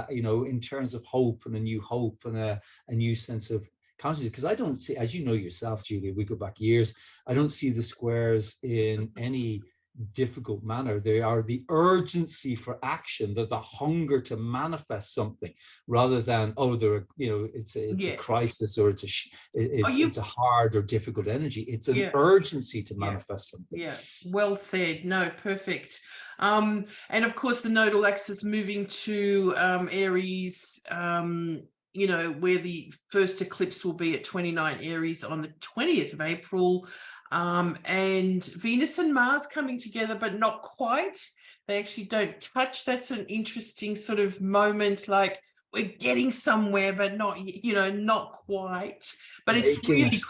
in terms of hope and a new hope and a new sense of consciousness. Because I don't see, as you know yourself, Julia, we go back years, I don't see the squares in any difficult manner. They are the urgency for action, the hunger to manifest something, rather than it's a crisis, or it's a hard or difficult energy. It's an urgency to manifest something. Well said. No, perfect. And of course the nodal axis moving to Aries, where the first eclipse will be at 29 Aries on the 20th of April. And Venus and Mars coming together, but not quite. They actually don't touch. That's an interesting sort of moment, like we're getting somewhere, but not, not quite. But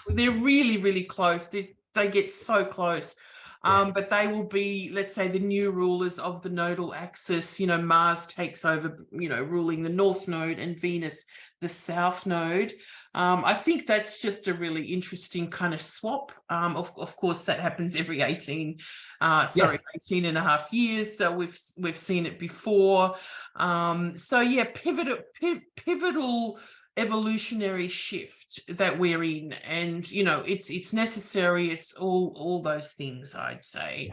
they're really, really close. They get so close. But they will be, let's say, the new rulers of the nodal axis. Mars takes over, ruling the north node, and Venus the south node. I think that's just a really interesting kind of swap. Of course, that happens every 18 and a half years. So we've seen it before. Pivotal evolutionary shift that we're in, and it's necessary. It's all those things, I'd say.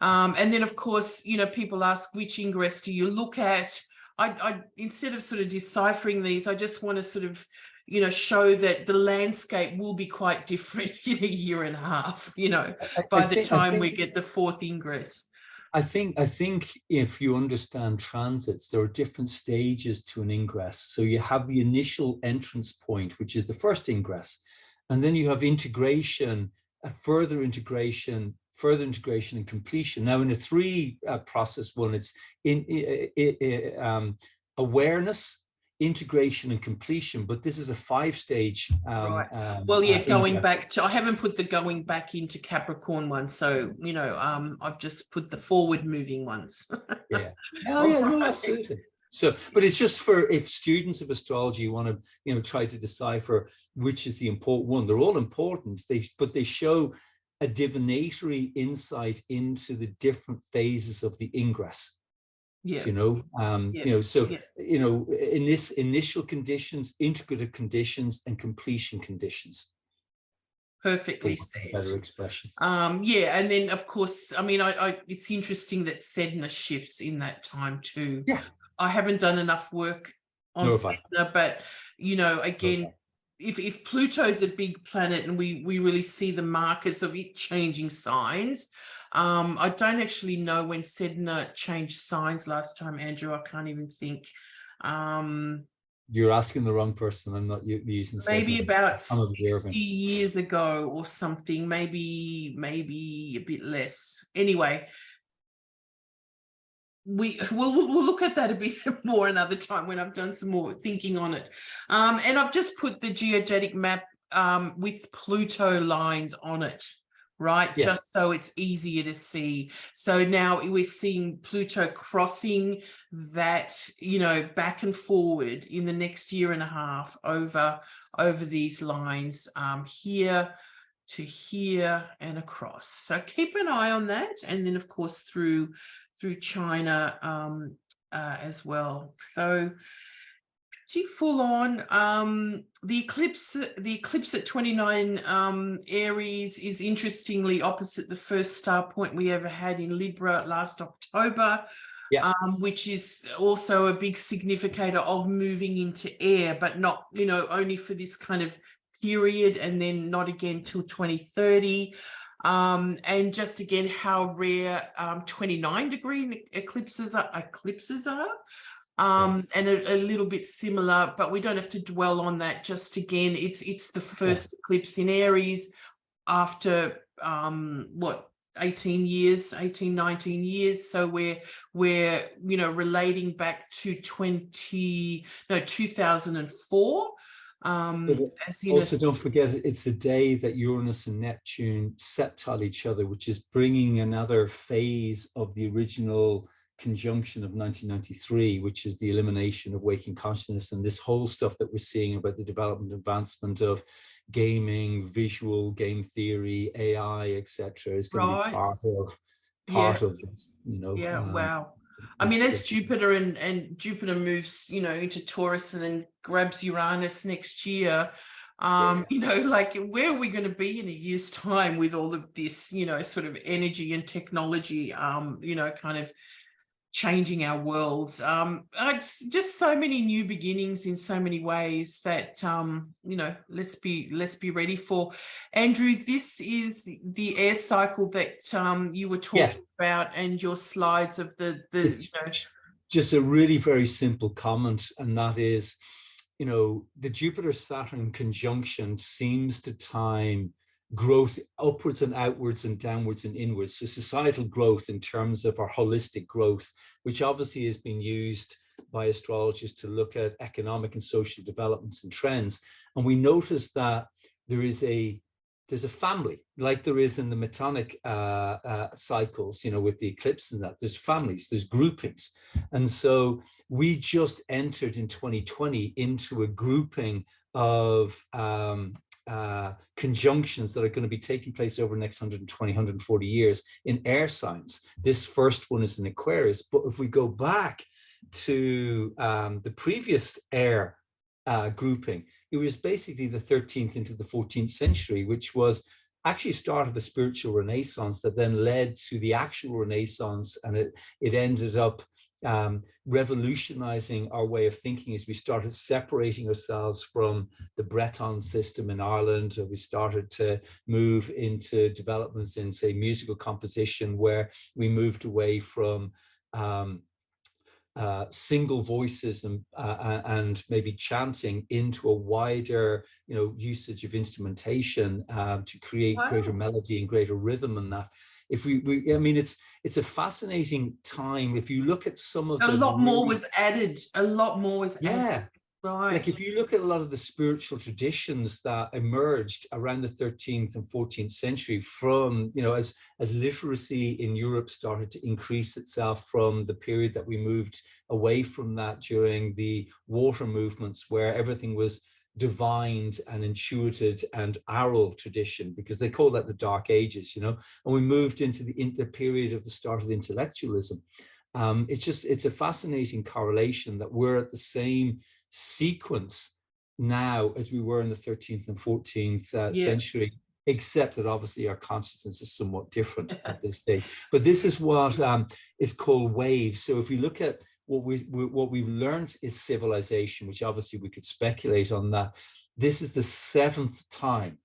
And then of course, people ask, which ingress do you look at? I instead of sort of deciphering these, I just want to sort of show that the landscape will be quite different in a year and a half, by the time we get the fourth ingress. I think if you understand transits, there are different stages to an ingress. So you have the initial entrance point, which is the first ingress, and then you have integration, further integration and completion. Now in a three process one, it's awareness, integration and completion, but this is a 5-stage going back to, I haven't put the going back into Capricorn one, so I've just put the forward moving ones. No, absolutely. So, but it's just for if students of astrology want to try to decipher which is the important one. They're all important, but they show a divinatory insight into the different phases of the ingress. Yeah. you know, Yeah. you know, so, Yeah. you know, in this initial conditions, integrative conditions, and completion conditions, for Perfectly want of a said. better expression. Yeah, and then of course, I mean, it's interesting that Sedna shifts in that time too. Yeah. I haven't done enough work on Nor have I. Sedna, but you know, Nor have again, I. if Pluto's a big planet and we really see the markers of it changing signs, I don't actually know when Sedna changed signs last time, Andrew. I can't even think. You're asking the wrong person. I'm not using Maybe Sedna. about I'm 60 observing. years ago or something, maybe a bit less. Anyway, we'll look at that a bit more another time when I've done some more thinking on it. And I've just put the geodetic map with Pluto lines on it, right? Yeah. Just so it's easier to see. So now we're seeing Pluto crossing that, you know, back and forward in the next year and a half over these lines, here to here and across. So keep an eye on that, and then of course through China as well. So pretty full on. The eclipse at 29 Aries is interestingly opposite the first star point we ever had in Libra last October. Yeah. Which is also a big significator of moving into air, but not, you know, only for this kind of period, and then not again till 2030. And just again how rare 29-degree eclipses are. And a little bit similar, but we don't have to dwell on that. Just again, it's the first eclipse in Aries after what, 19 years. So we're you know, relating back to 2004. Also, don't forget, it's the day that Uranus and Neptune septile each other, which is bringing another phase of the original conjunction of 1993, which is the elimination of waking consciousness, and this whole stuff that we're seeing about the development and advancement of gaming, visual game theory, AI, etc., is going to be part of this, you know. Wow. I mean, as Jupiter and Jupiter moves, you know, into Taurus and then grabs Uranus next year, you know, like, where are we going to be in a year's time with all of this, you know, sort of energy and technology, you know, kind of changing our worlds. It's just so many new beginnings in so many ways that, you know, let's be ready for. Andrew, this is the air cycle that you were talking about, and your slides of the you know. Just a really very simple comment, and that is, you know, the Jupiter-Saturn conjunction seems to time growth upwards and outwards and downwards and inwards. So societal growth in terms of our holistic growth, which obviously has been used by astrologers to look at economic and social developments and trends. And we notice that there's a family, like there is in the Metonic cycles, you know, with the eclipse and that. There's families, there's groupings. And so we just entered in 2020 into a grouping of conjunctions that are going to be taking place over the next 120, 140 years in air signs. This first one is in Aquarius, but if we go back to the previous air grouping, it was basically the 13th into the 14th century, which was actually start of a spiritual renaissance that then led to the actual renaissance, and it ended up revolutionizing our way of thinking as we started separating ourselves from the Breton system in Ireland. We started to move into developments in, say, musical composition, where we moved away from single voices and maybe chanting into a wider, you know, usage of instrumentation to create greater melody and greater rhythm. And that, if we I mean, it's a fascinating time. If you look at some of a lot more was added. Added. Right. Like if you look at a lot of the spiritual traditions that emerged around the 13th and 14th century from, you know, as literacy in Europe started to increase itself from the period that we moved away from that during the water movements, where everything was divined and intuited and oral tradition, because they call that the Dark Ages, you know, and we moved into the period of the start of intellectualism. It's a fascinating correlation that we're at the same sequence now as we were in the 13th and 14th century, except that obviously our consciousness is somewhat different at this stage. But this is what is called waves. So if we look at what we've learned is civilization, which obviously we could speculate on that. This is the 7th time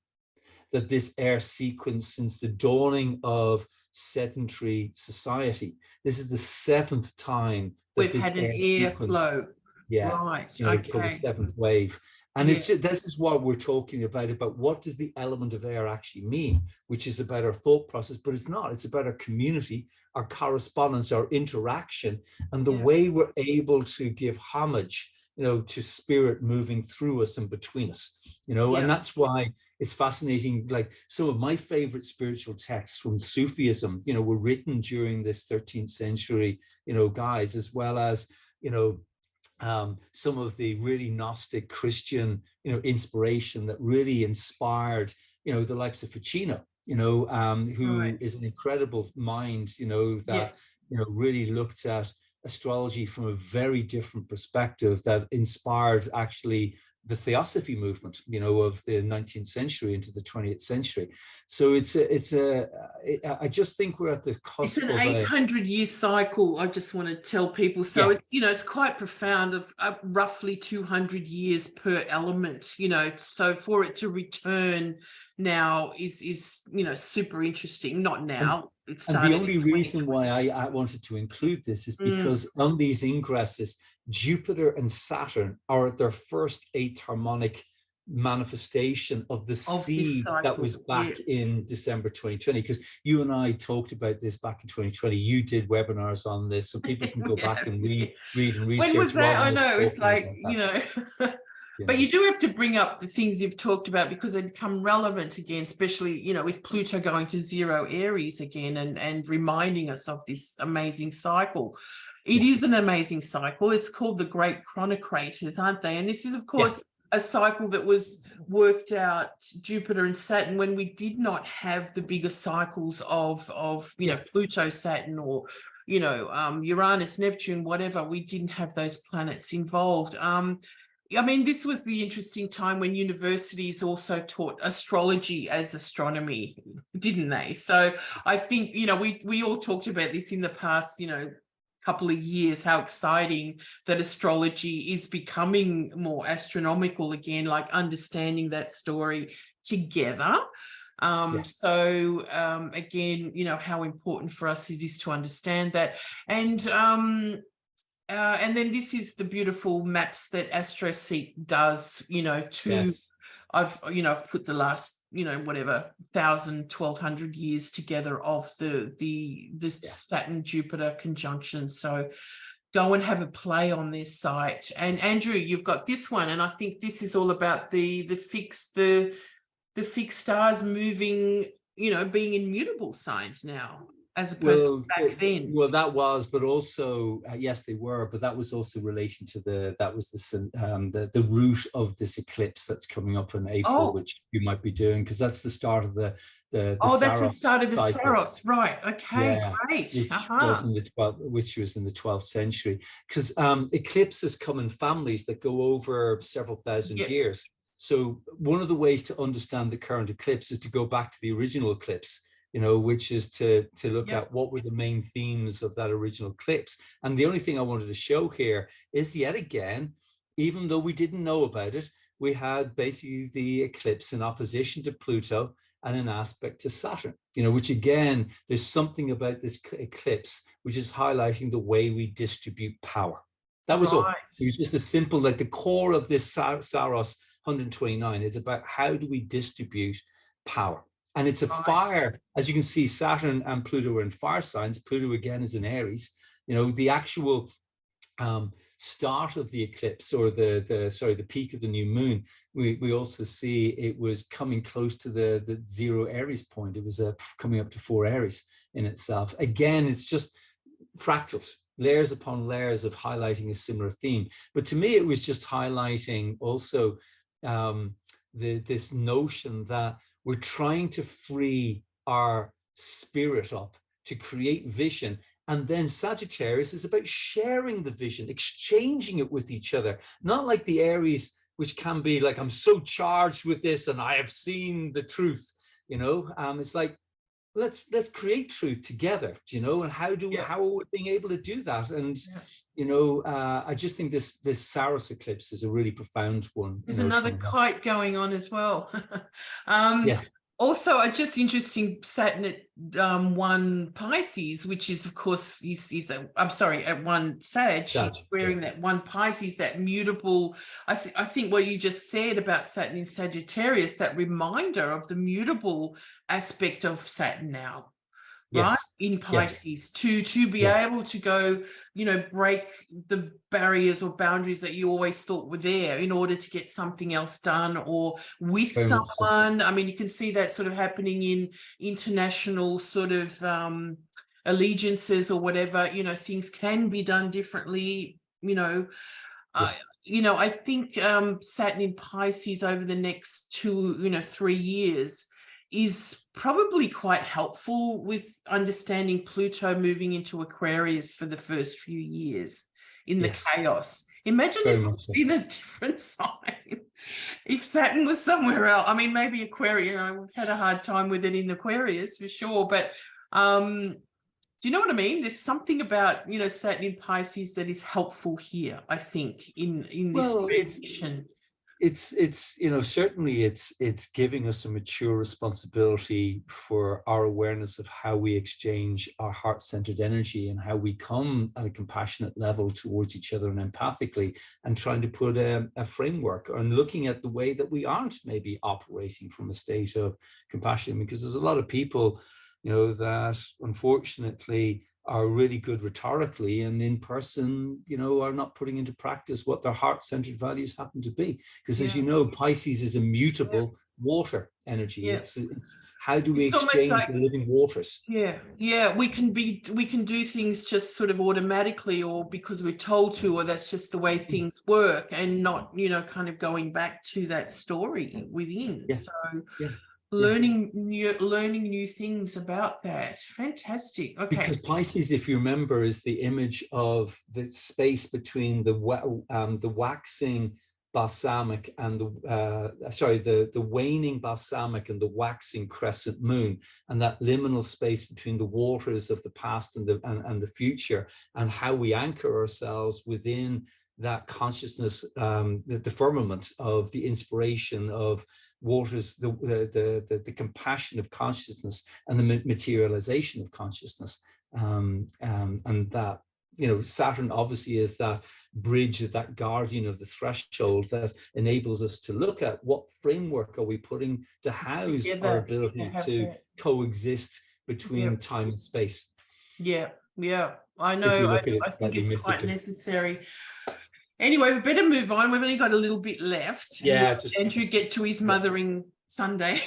that this air sequence since the dawning of sedentary society. This is the 7th time that we've had an air flow. Right. Called the 7th wave. And it's just, this is what we're talking about what does the element of air actually mean, which is about our thought process, but it's not. It's about our community, our correspondence, our interaction, and the way we're able to give homage, to spirit moving through us and between us, and that's why it's fascinating. Like some of my favorite spiritual texts from Sufism, were written during this 13th century, guys, as well as, some of the really Gnostic Christian, inspiration that really inspired, the likes of Ficino, who is an incredible mind, that, really looked at astrology from a very different perspective that inspired actually the theosophy movement, of the 19th century into the 20th century. So I just think we're at the cusp of an 800-year cycle. I just want to tell people. So it's, it's quite profound, of roughly 200 years per element, so for it to return now is super interesting. Not now. And the only reason why I wanted to include this is because on these ingresses, Jupiter and Saturn are at their first 8th harmonic manifestation of the seed that was back in December 2020. Because you and I talked about this back in 2020. You did webinars on this, so people can go back and read and research. When was that? I know, it's like, But you do have to bring up the things you've talked about because they become relevant again, especially, with Pluto going to 0 Aries again and reminding us of this amazing cycle. It is an amazing cycle. It's called the Great Chronocraters, aren't they? And this is, of course, a cycle that was worked out, Jupiter and Saturn, when we did not have the bigger cycles of Pluto, Saturn, or, Uranus, Neptune, whatever. We didn't have those planets involved. This was the interesting time when universities also taught astrology as astronomy, didn't they? So I think, we all talked about this in the past, couple of years, how exciting that astrology is becoming more astronomical again, like understanding that story together. So again, how important for us it is to understand that. And then this is the beautiful maps that AstroSeek does, I've put the last, 1,000, 1,200 years together of the Saturn Jupiter conjunction. So go and have a play on their site. And Andrew, you've got this one, and I think this is all about the fixed stars moving, being in mutable signs now, as opposed to back then. Well, that was, but also, yes, they were, but that was also relating to the root of this eclipse that's coming up in April, which you might be doing, because that's the start of the Saros, that's the start of the cycle. Saros, right? Okay, great. Which was in the 12th century, because eclipses come in families that go over several thousand years. So one of the ways to understand the current eclipse is to go back to the original eclipse, which is to look at what were the main themes of that original eclipse. And the only thing I wanted to show here is, yet again, even though we didn't know about it, we had basically the eclipse in opposition to Pluto and an aspect to Saturn, which again, there's something about this eclipse which is highlighting the way we distribute power. That was all. It was just a simple, like the core of this Saros 129 is about how do we distribute power. And it's a fire, as you can see, Saturn and Pluto are in fire signs. Pluto again is in Aries. The actual start of the eclipse, or the peak of the new moon, we also see it was coming close to the 0 Aries point. It was coming up to 4 Aries in itself. Again, it's just fractals, layers upon layers of highlighting a similar theme. But to me, it was just highlighting also this notion that we're trying to free our spirit up to create vision And then Sagittarius is about sharing the vision, exchanging it with each other, not like the Aries, which can be like, I'm so charged with this and I have seen the truth, you know. It's like, let's create truth together, you know. And how are we being able to do that? And you know, I just think this Saros eclipse is a really profound one. There's another kite going on as well. Yes. Also, just interesting, Saturn at 1 Pisces, which is, of course, I'm sorry, at 1 Sag, wearing that 1 Pisces, that mutable. I think what you just said about Saturn in Sagittarius, that reminder of the mutable aspect of Saturn now. Right, in Pisces, to be able to go, you know, break the barriers or boundaries that you always thought were there in order to get something else done, or with someone. I mean, you can see that sort of happening in international sort of allegiances or whatever. You know, things can be done differently. You know, I think Saturn in Pisces over the next 3 years is probably quite helpful with understanding Pluto moving into Aquarius for the first few years in the chaos. Imagine if it's in a different sign. If Saturn was somewhere else, I mean, maybe Aquarius, you know, we've had a hard time with it in Aquarius for sure, but do you know what I mean? There's something about, you know, Saturn in Pisces that is helpful here, I think, in this transition. It's you know, certainly it's giving us a mature responsibility for our awareness of how we exchange our heart-centered energy and how we come at a compassionate level towards each other and empathically, and trying to put a framework and looking at the way that we aren't maybe operating from a state of compassion, because there's a lot of people, you know, that unfortunately are really good rhetorically and in person, you know, are not putting into practice what their heart-centered values happen to be. Because as you know, Pisces is a mutable water energy. It's how do we exchange the living waters? We can do things just sort of automatically, or because we're told to, or that's just the way things work, and not, you know, kind of going back to that story within. Learning new things about that. Fantastic. Okay. Because Pisces, if you remember, is the image of the space between the waxing balsamic and the waning balsamic and the waxing crescent moon, and that liminal space between the waters of the past and the future, and how we anchor ourselves within that consciousness, the firmament of the inspiration of waters, the compassion of consciousness and the materialization of consciousness, and that, you know, Saturn obviously is that bridge, that guardian of the threshold that enables us to look at what framework are we putting to house our ability to coexist between time and space. I know. I think it's quite necessary. Anyway, we better move on. We've only got a little bit left. Andrew get to his mothering Sunday,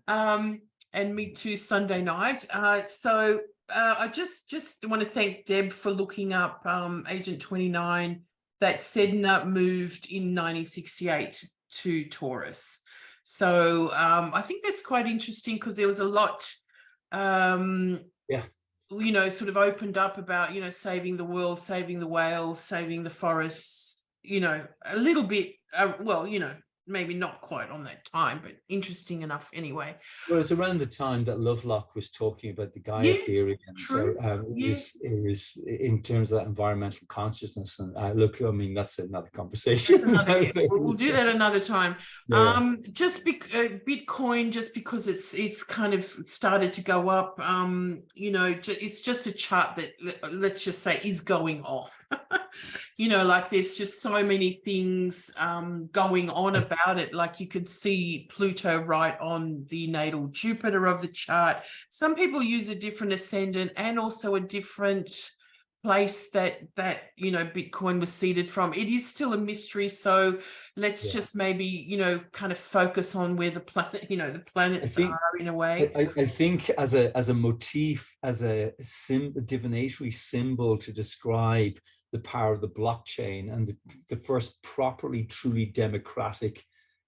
and me too Sunday night. So I just want to thank Deb for looking up Agent 29. That Sedna moved in 1968 to Taurus. So I think that's quite interesting, because there was a lot. You know, sort of opened up about, you know, saving the world, saving the whales, saving the forests, you know, a little bit, well, you know, maybe not quite on that time, but interesting enough anyway. Well, it's around the time that Lovelock was talking about the Gaia theory, and so it was in terms of that environmental consciousness. And look, I mean, that's another conversation. We'll do that another time. Just Bitcoin, just because it's kind of started to go up, you know, it's just a chart that, let's just say, is going off. You know, like there's just so many things going on about it. Like you could see Pluto right on the natal Jupiter of the chart. Some people use a different ascendant and also a different place that you know, Bitcoin was seeded from. It is still a mystery, so let's just maybe, you know, kind of focus on where the planet, you know, the planets are in a way. I think as a motif, as a divinatory symbol to describe the power of the blockchain and the first properly, truly democratic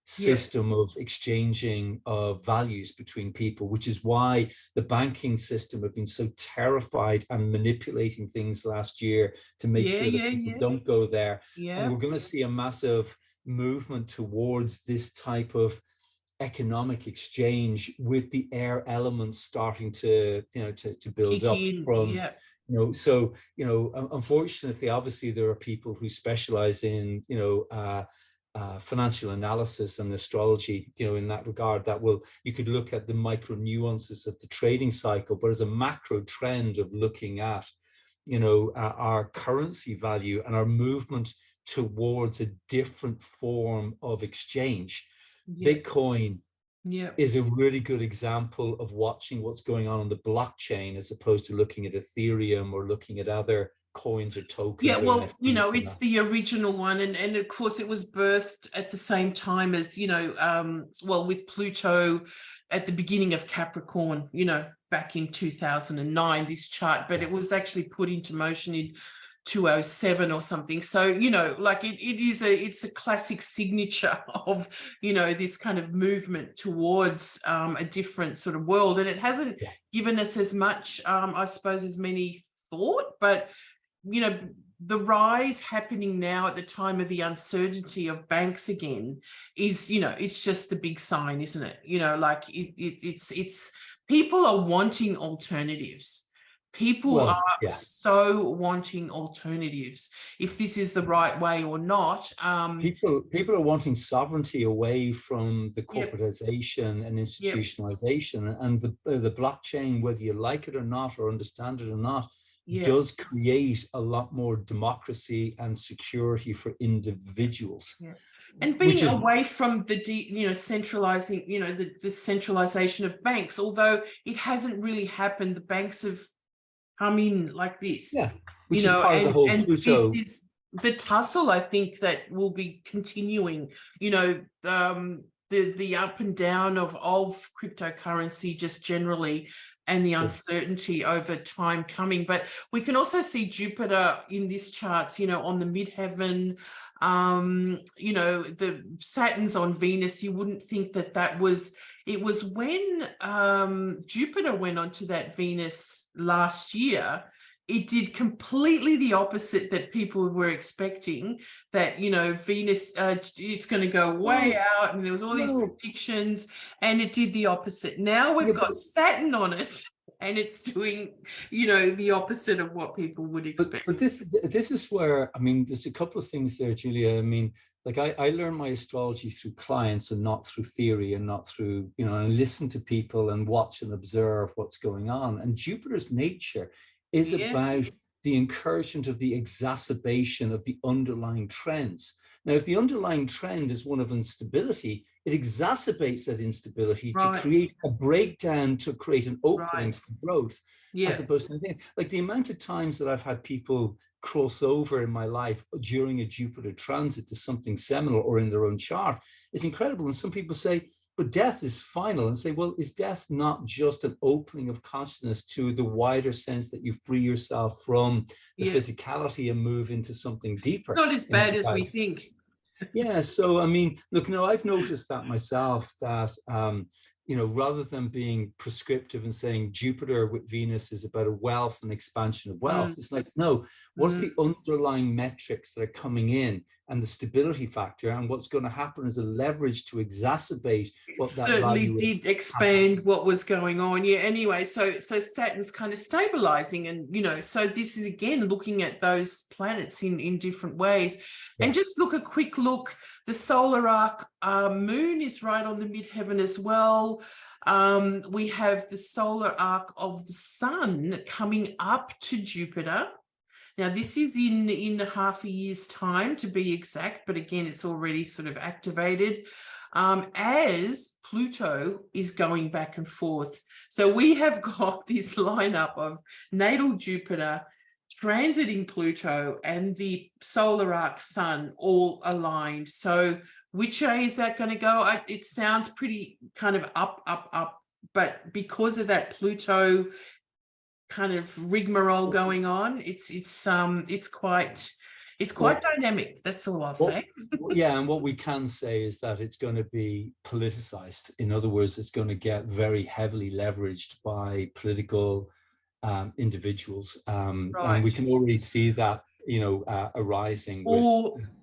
system of exchanging of values between people, which is why the banking system have been so terrified and manipulating things last year to make sure that people don't go there. And we're going to see a massive movement towards this type of economic exchange, with the air elements starting to build up from so unfortunately, obviously there are people who specialize in financial analysis and astrology, in that regard, you could look at the micro nuances of the trading cycle, but as a macro trend of looking at our currency value and our movement towards a different form of exchange. Bitcoin is a really good example of watching what's going on the blockchain, as opposed to looking at Ethereum or looking at other coins or tokens. Yeah, well, it's the original one, and of course it was birthed at the same time as with Pluto at the beginning of Capricorn, back in 2009, this chart, but it was actually put into motion in 207 or something. So it's a classic signature of this kind of movement towards a different sort of world, and it hasn't given us as much I suppose as many thought, but the rise happening now at the time of the uncertainty of banks again is it's just the big sign, isn't it? It's people are wanting alternatives. People are so wanting alternatives, if this is the right way or not. People are wanting sovereignty away from the corporatization and institutionalization, and the blockchain, whether you like it or not, or understand it or not, does create a lot more democracy and security for individuals. And being away from the centralizing, the centralization of banks, although it hasn't really happened. The banks have come in like this, which is part of the whole Pluto. The tussle, I think, that will be continuing. The up and down of cryptocurrency just generally, and the uncertainty over time coming. But we can also see Jupiter in this charts, on the midheaven. The Saturn's on Venus. You wouldn't think that was. It was when Jupiter went onto that Venus last year, it did completely the opposite that people were expecting, that Venus it's going to go way out, and there was all these predictions, and it did the opposite. Now we've got Saturn on it, and it's doing the opposite of what people would expect. But this is where, there's a couple of things there, Julia. I learn my astrology through clients and not through theory, and not through I listen to people and watch and observe what's going on. And Jupiter's nature is about the encouragement of the exacerbation of the underlying trends. Now, if the underlying trend is one of instability, it exacerbates that instability to create a breakdown, to create an opening for growth, as opposed to anything. Like the amount of times that I've had people cross over in my life during a Jupiter transit to something seminal or in their own chart is incredible. And some people say, but death is final, and say, well, is death not just an opening of consciousness to the wider sense that you free yourself from the physicality and move into something deeper? It's not as bad as we think. So look, I've noticed that myself, that rather than being prescriptive and saying Jupiter with Venus is about a wealth and expansion of wealth, it's like, no, what's the underlying metrics that are coming in, and the stability factor, and what's going to happen is a leverage to exacerbate what that certainly did expand what was going on. Anyway, so Saturn's kind of stabilizing, and so this is again looking at those planets in different ways. And just a quick look, the solar arc moon is right on the midheaven as well. We have the solar arc of the sun coming up to Jupiter. Now, this is in half a year's time, to be exact, but again, it's already sort of activated as Pluto is going back and forth. So we have got this lineup of natal Jupiter transiting Pluto and the solar arc sun all aligned. So which way is that going to go? It sounds pretty kind of up, but because of that Pluto kind of rigmarole going on, it's quite It's quite dynamic. That's all I'll say. Yeah, and what we can say is that it's going to be politicized. In other words, it's going to get very heavily leveraged by political individuals, and we can already see that, you know, arising.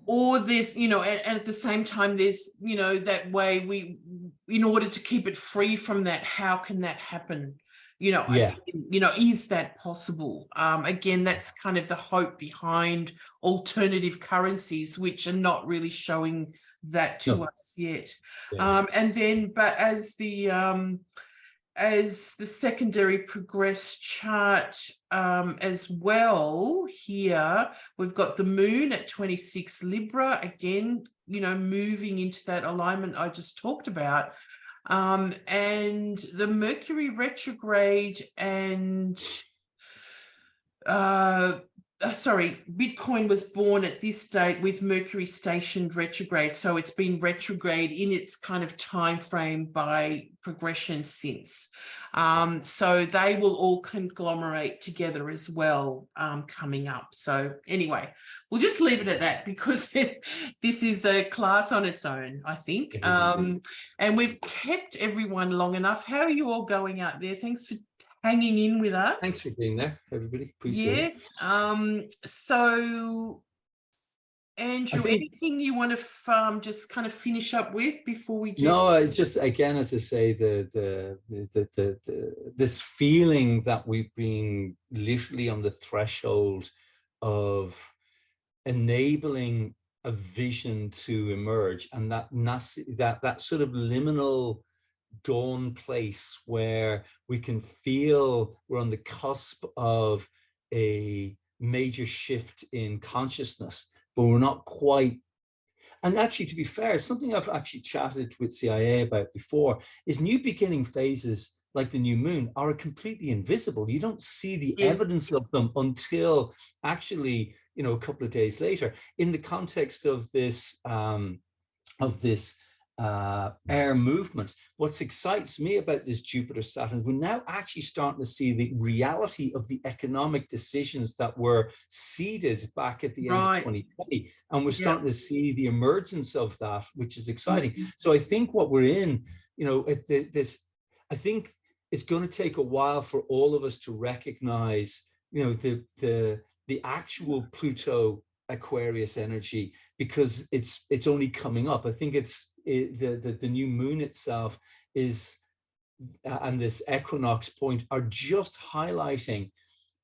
Or this, you know, and at the same time, there's, you know, that way we, in order to keep it free from that, how can that happen? You know, you know, is that possible? Again, that's kind of the hope behind alternative currencies, which are not really showing that to us yet. And then, but as the secondary progress chart as well, here we've got the moon at 26 Libra, again, you know, moving into that alignment I just talked about. And the Mercury retrograde and Bitcoin was born at this date with Mercury stationed retrograde, so it's been retrograde in its kind of time frame by progression since. So they will all conglomerate together as well coming up. So anyway, we'll just leave it at that because this is a class on its own, I think. And we've kept everyone long enough. How are you all going out there? Thanks for hanging in with us. Thanks for being there, everybody. Appreciate it. So Andrew, anything you want to just kind of finish up with before we do? No, it's just, again, as I say, this feeling that we've been literally on the threshold of enabling a vision to emerge, and that sort of liminal dawn place where we can feel we're on the cusp of a major shift in consciousness, but we're not quite. And actually, to be fair, something I've actually chatted with CIA about before is new beginning phases like the new moon are completely invisible. You don't see the evidence of them until actually, you know, a couple of days later. In the context of this air movement, what excites me about this Jupiter-Saturn, we're now actually starting to see the reality of the economic decisions that were seeded back at the end of 2020, and we're starting to see the emergence of that, which is exciting. So I think what we're in, you know, I think it's going to take a while for all of us to recognize, you know, the actual Pluto Aquarius energy, because it's only coming up. I think the new moon itself is and this equinox point are just highlighting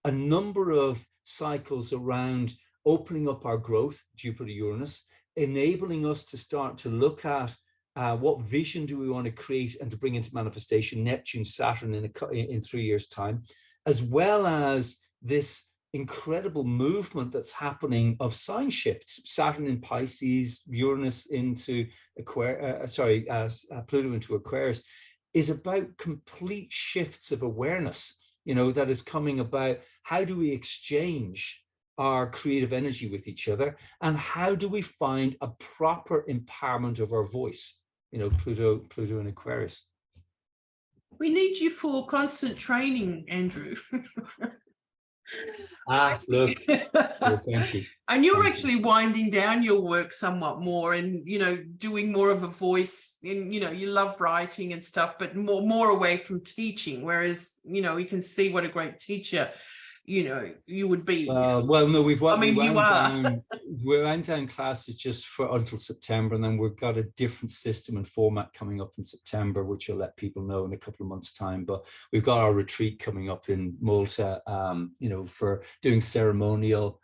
a number of cycles around opening up our growth, Jupiter-Uranus, enabling us to start to look at what vision do we want to create and to bring into manifestation, Neptune-Saturn in 3 years' time, as well as this incredible movement that's happening of sign shifts. Saturn in Pisces, Uranus into Pluto into Aquarius, is about complete shifts of awareness, you know, that is coming about. How do we exchange our creative energy with each other, and how do we find a proper empowerment of our voice, you know, Pluto in Aquarius. We need you for constant training, Andrew. Look, well, thank you. And you're actually winding down your work somewhat more, and, you know, doing more of a voice, and, you know, you love writing and stuff, but more away from teaching, whereas, you know, we can see what a great teacher, you know, you would be. Well, no, we went down classes just for until September, and then we've got a different system and format coming up in September, which I'll let people know in a couple of months' time. But we've got our retreat coming up in Malta, you know, for doing ceremonial,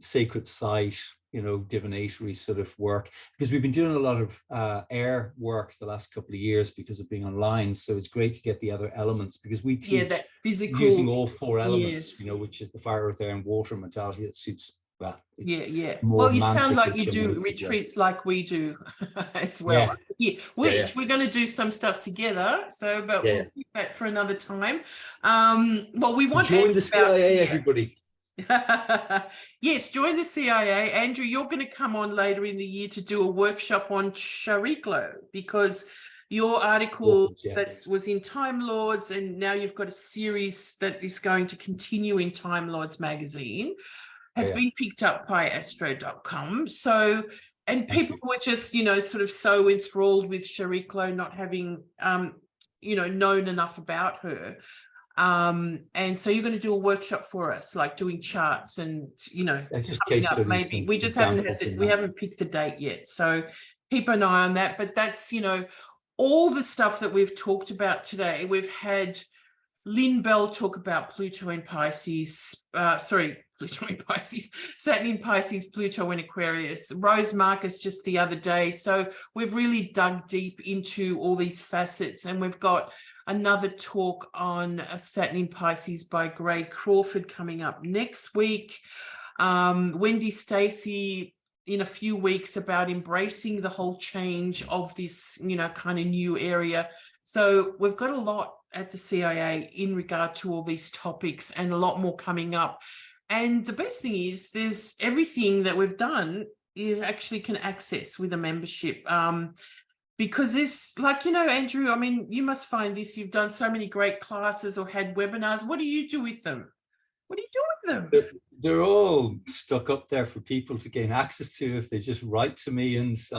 sacred site, you know, divinatory sort of work, because we've been doing a lot of air work the last couple of years because of being online. So it's great to get the other elements, because we teach that physical, using all four elements, you know, which is the fire, earth, air, and water mentality that suits. Well, well, you sound like you do retreats like we do as well. We're going to do some stuff together. So, but we'll keep that for another time. Well, we want to join the CIA, everybody. Yes, join the CIA. Andrew, you're going to come on later in the year to do a workshop on Chariklo, because your article that was in Time Lords, and now you've got a series that is going to continue in Time Lords magazine. has been picked up by astro.com. So, and people were just, you know, sort of so enthralled with Shariklo not having, you know, known enough about her. And so you're going to do a workshop for us, like doing charts and, you know, just case studies. Maybe we just haven't picked the date yet. So keep an eye on that. But that's, you know, all the stuff that we've talked about today. We've had Lynn Bell talk about Pluto in Pisces, Pluto in Pisces, Saturn in Pisces, Pluto in Aquarius, Rose Marcus just the other day. So we've really dug deep into all these facets, and we've got another talk on Saturn in Pisces by Gray Crawford coming up next week. Wendy Stacey in a few weeks about embracing the whole change of this, you know, kind of new area. So we've got a lot at the CIA in regard to all these topics, and a lot more coming up. And the best thing is there's everything that we've done you actually can access with a membership. Because this, like, you know, Andrew, I mean, you must find this, you've done so many great classes or had webinars. What do you do with them? What do you do with them? They're all stuck up there for people to gain access to if they just write to me, and so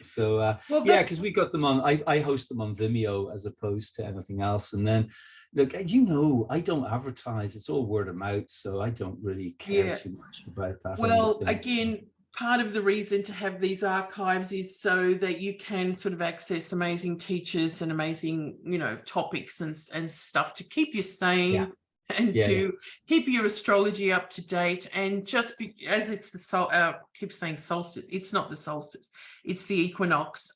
So well, yeah, because we got them on. I host them on Vimeo as opposed to anything else. And then, look, you know, I don't advertise; it's all word of mouth, so I don't really care too much about that. Well, again, part of the reason to have these archives is so that you can sort of access amazing teachers and amazing, you know, topics and stuff to keep you sane and to keep your astrology up to date. And just as it's the keep saying solstice, it's not the solstice, it's the equinox.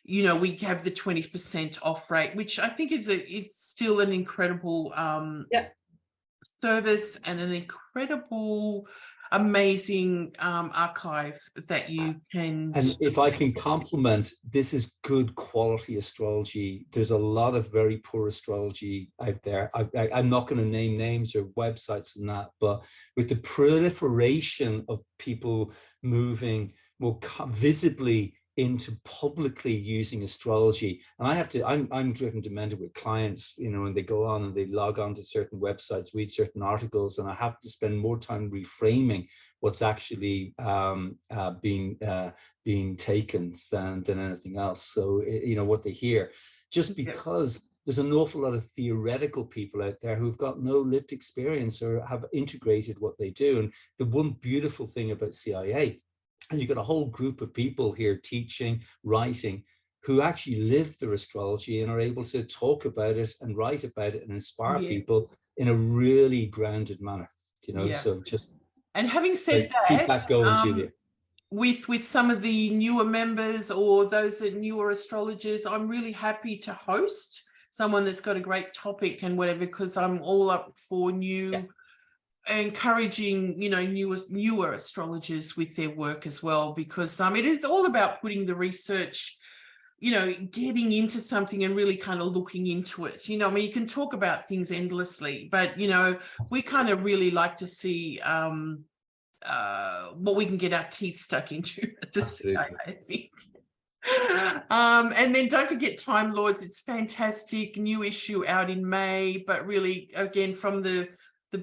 You know, we have the 20% off rate, which I think it's still an incredible service and an incredible amazing archive that you can. And if I can compliment, this is good quality astrology. There's a lot of very poor astrology out there. I'm not going to name names or websites and that, but with the proliferation of people moving more visibly into publicly using astrology, and I'm driven to mentor with clients, you know, and they go on and they log on to certain websites, read certain articles, and I have to spend more time reframing what's actually being taken than anything else. So, you know, what they hear, just because there's an awful lot of theoretical people out there who've got no lived experience or have integrated what they do. And the one beautiful thing about CIA, and you've got a whole group of people here teaching, writing, who actually live their astrology and are able to talk about it and write about it and inspire people in a really grounded manner, you know. So just, and having said that, keep that going, Julia. With some of the newer members or those that newer astrologers, I'm really happy to host someone that's got a great topic and whatever, because I'm all up for new encouraging, you know, newer astrologers with their work as well, because it is all about putting the research, you know, getting into something and really kind of looking into it. You know, I mean, you can talk about things endlessly, but, you know, we kind of really like to see what we can get our teeth stuck into at the CIA, I think. And then don't forget Time Lords. It's fantastic, new issue out in May, but really, again, from the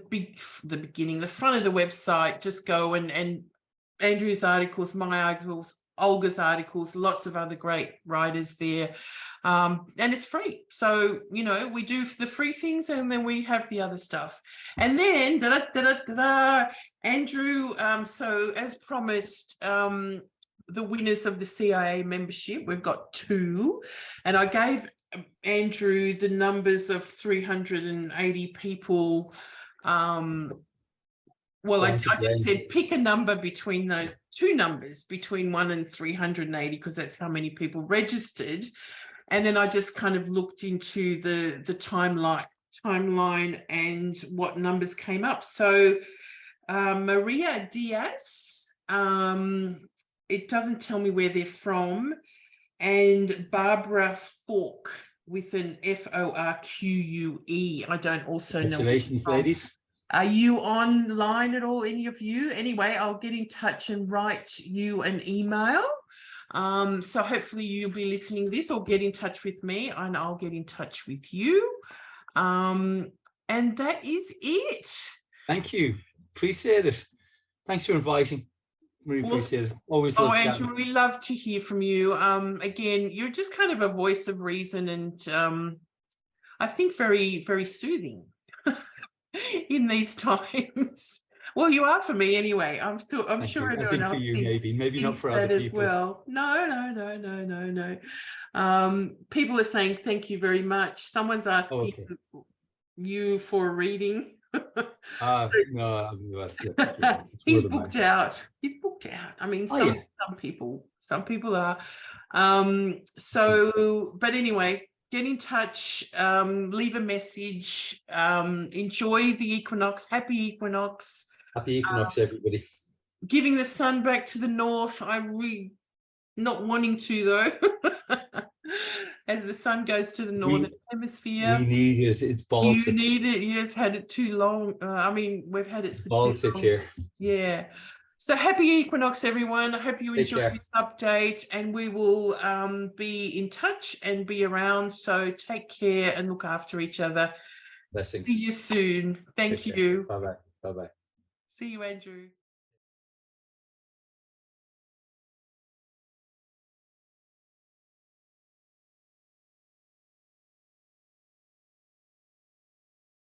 beginning, the front of the website, just go and Andrew's articles, my articles, Olga's articles, lots of other great writers there, and it's free. So, you know, we do the free things and then we have the other stuff. And then Andrew, so as promised, the winners of the CIA membership, we've got 2, and I gave Andrew the numbers of 380 people. Well, I just said pick a number between those 2 numbers, between 1 and 380, because that's how many people registered. And then I just kind of looked into the timeline and what numbers came up. So Maria Diaz, it doesn't tell me where they're from, and Barbara Fork with an Forque. I don't also know. Congratulations, ladies. Are you online at all, any of you? Anyway, I'll get in touch and write you an email. So hopefully you'll be listening to this, or get in touch with me and I'll get in touch with you. And that is it. Thank you. Appreciate it. Thanks for inviting. Really appreciate it. Always love chatting. Andrew, we love to hear from you. Again, you're just kind of a voice of reason, and I think very, very soothing in these times. Well, you are for me anyway. I'm sure everyone else thinks, maybe not for other people as well. No. People are saying thank you very much. Someone's asking you for a reading. No, he's booked out. He's booked out. I mean, some people are. But anyway, get in touch, leave a message, enjoy the equinox. Happy Equinox. Happy Equinox, everybody. Giving the sun back to the north. Not wanting to though. As the sun goes to the Northern Hemisphere. We need it. It's Baltic. You need it. You've had it too long. I mean, we've had it for Baltic too long. here. Yeah. So happy Equinox, everyone. I hope you enjoyed this update, and we will be in touch and be around. So take care and look after each other. Blessings. See you soon. Thank you. Bye-bye. Bye-bye. See you, Andrew.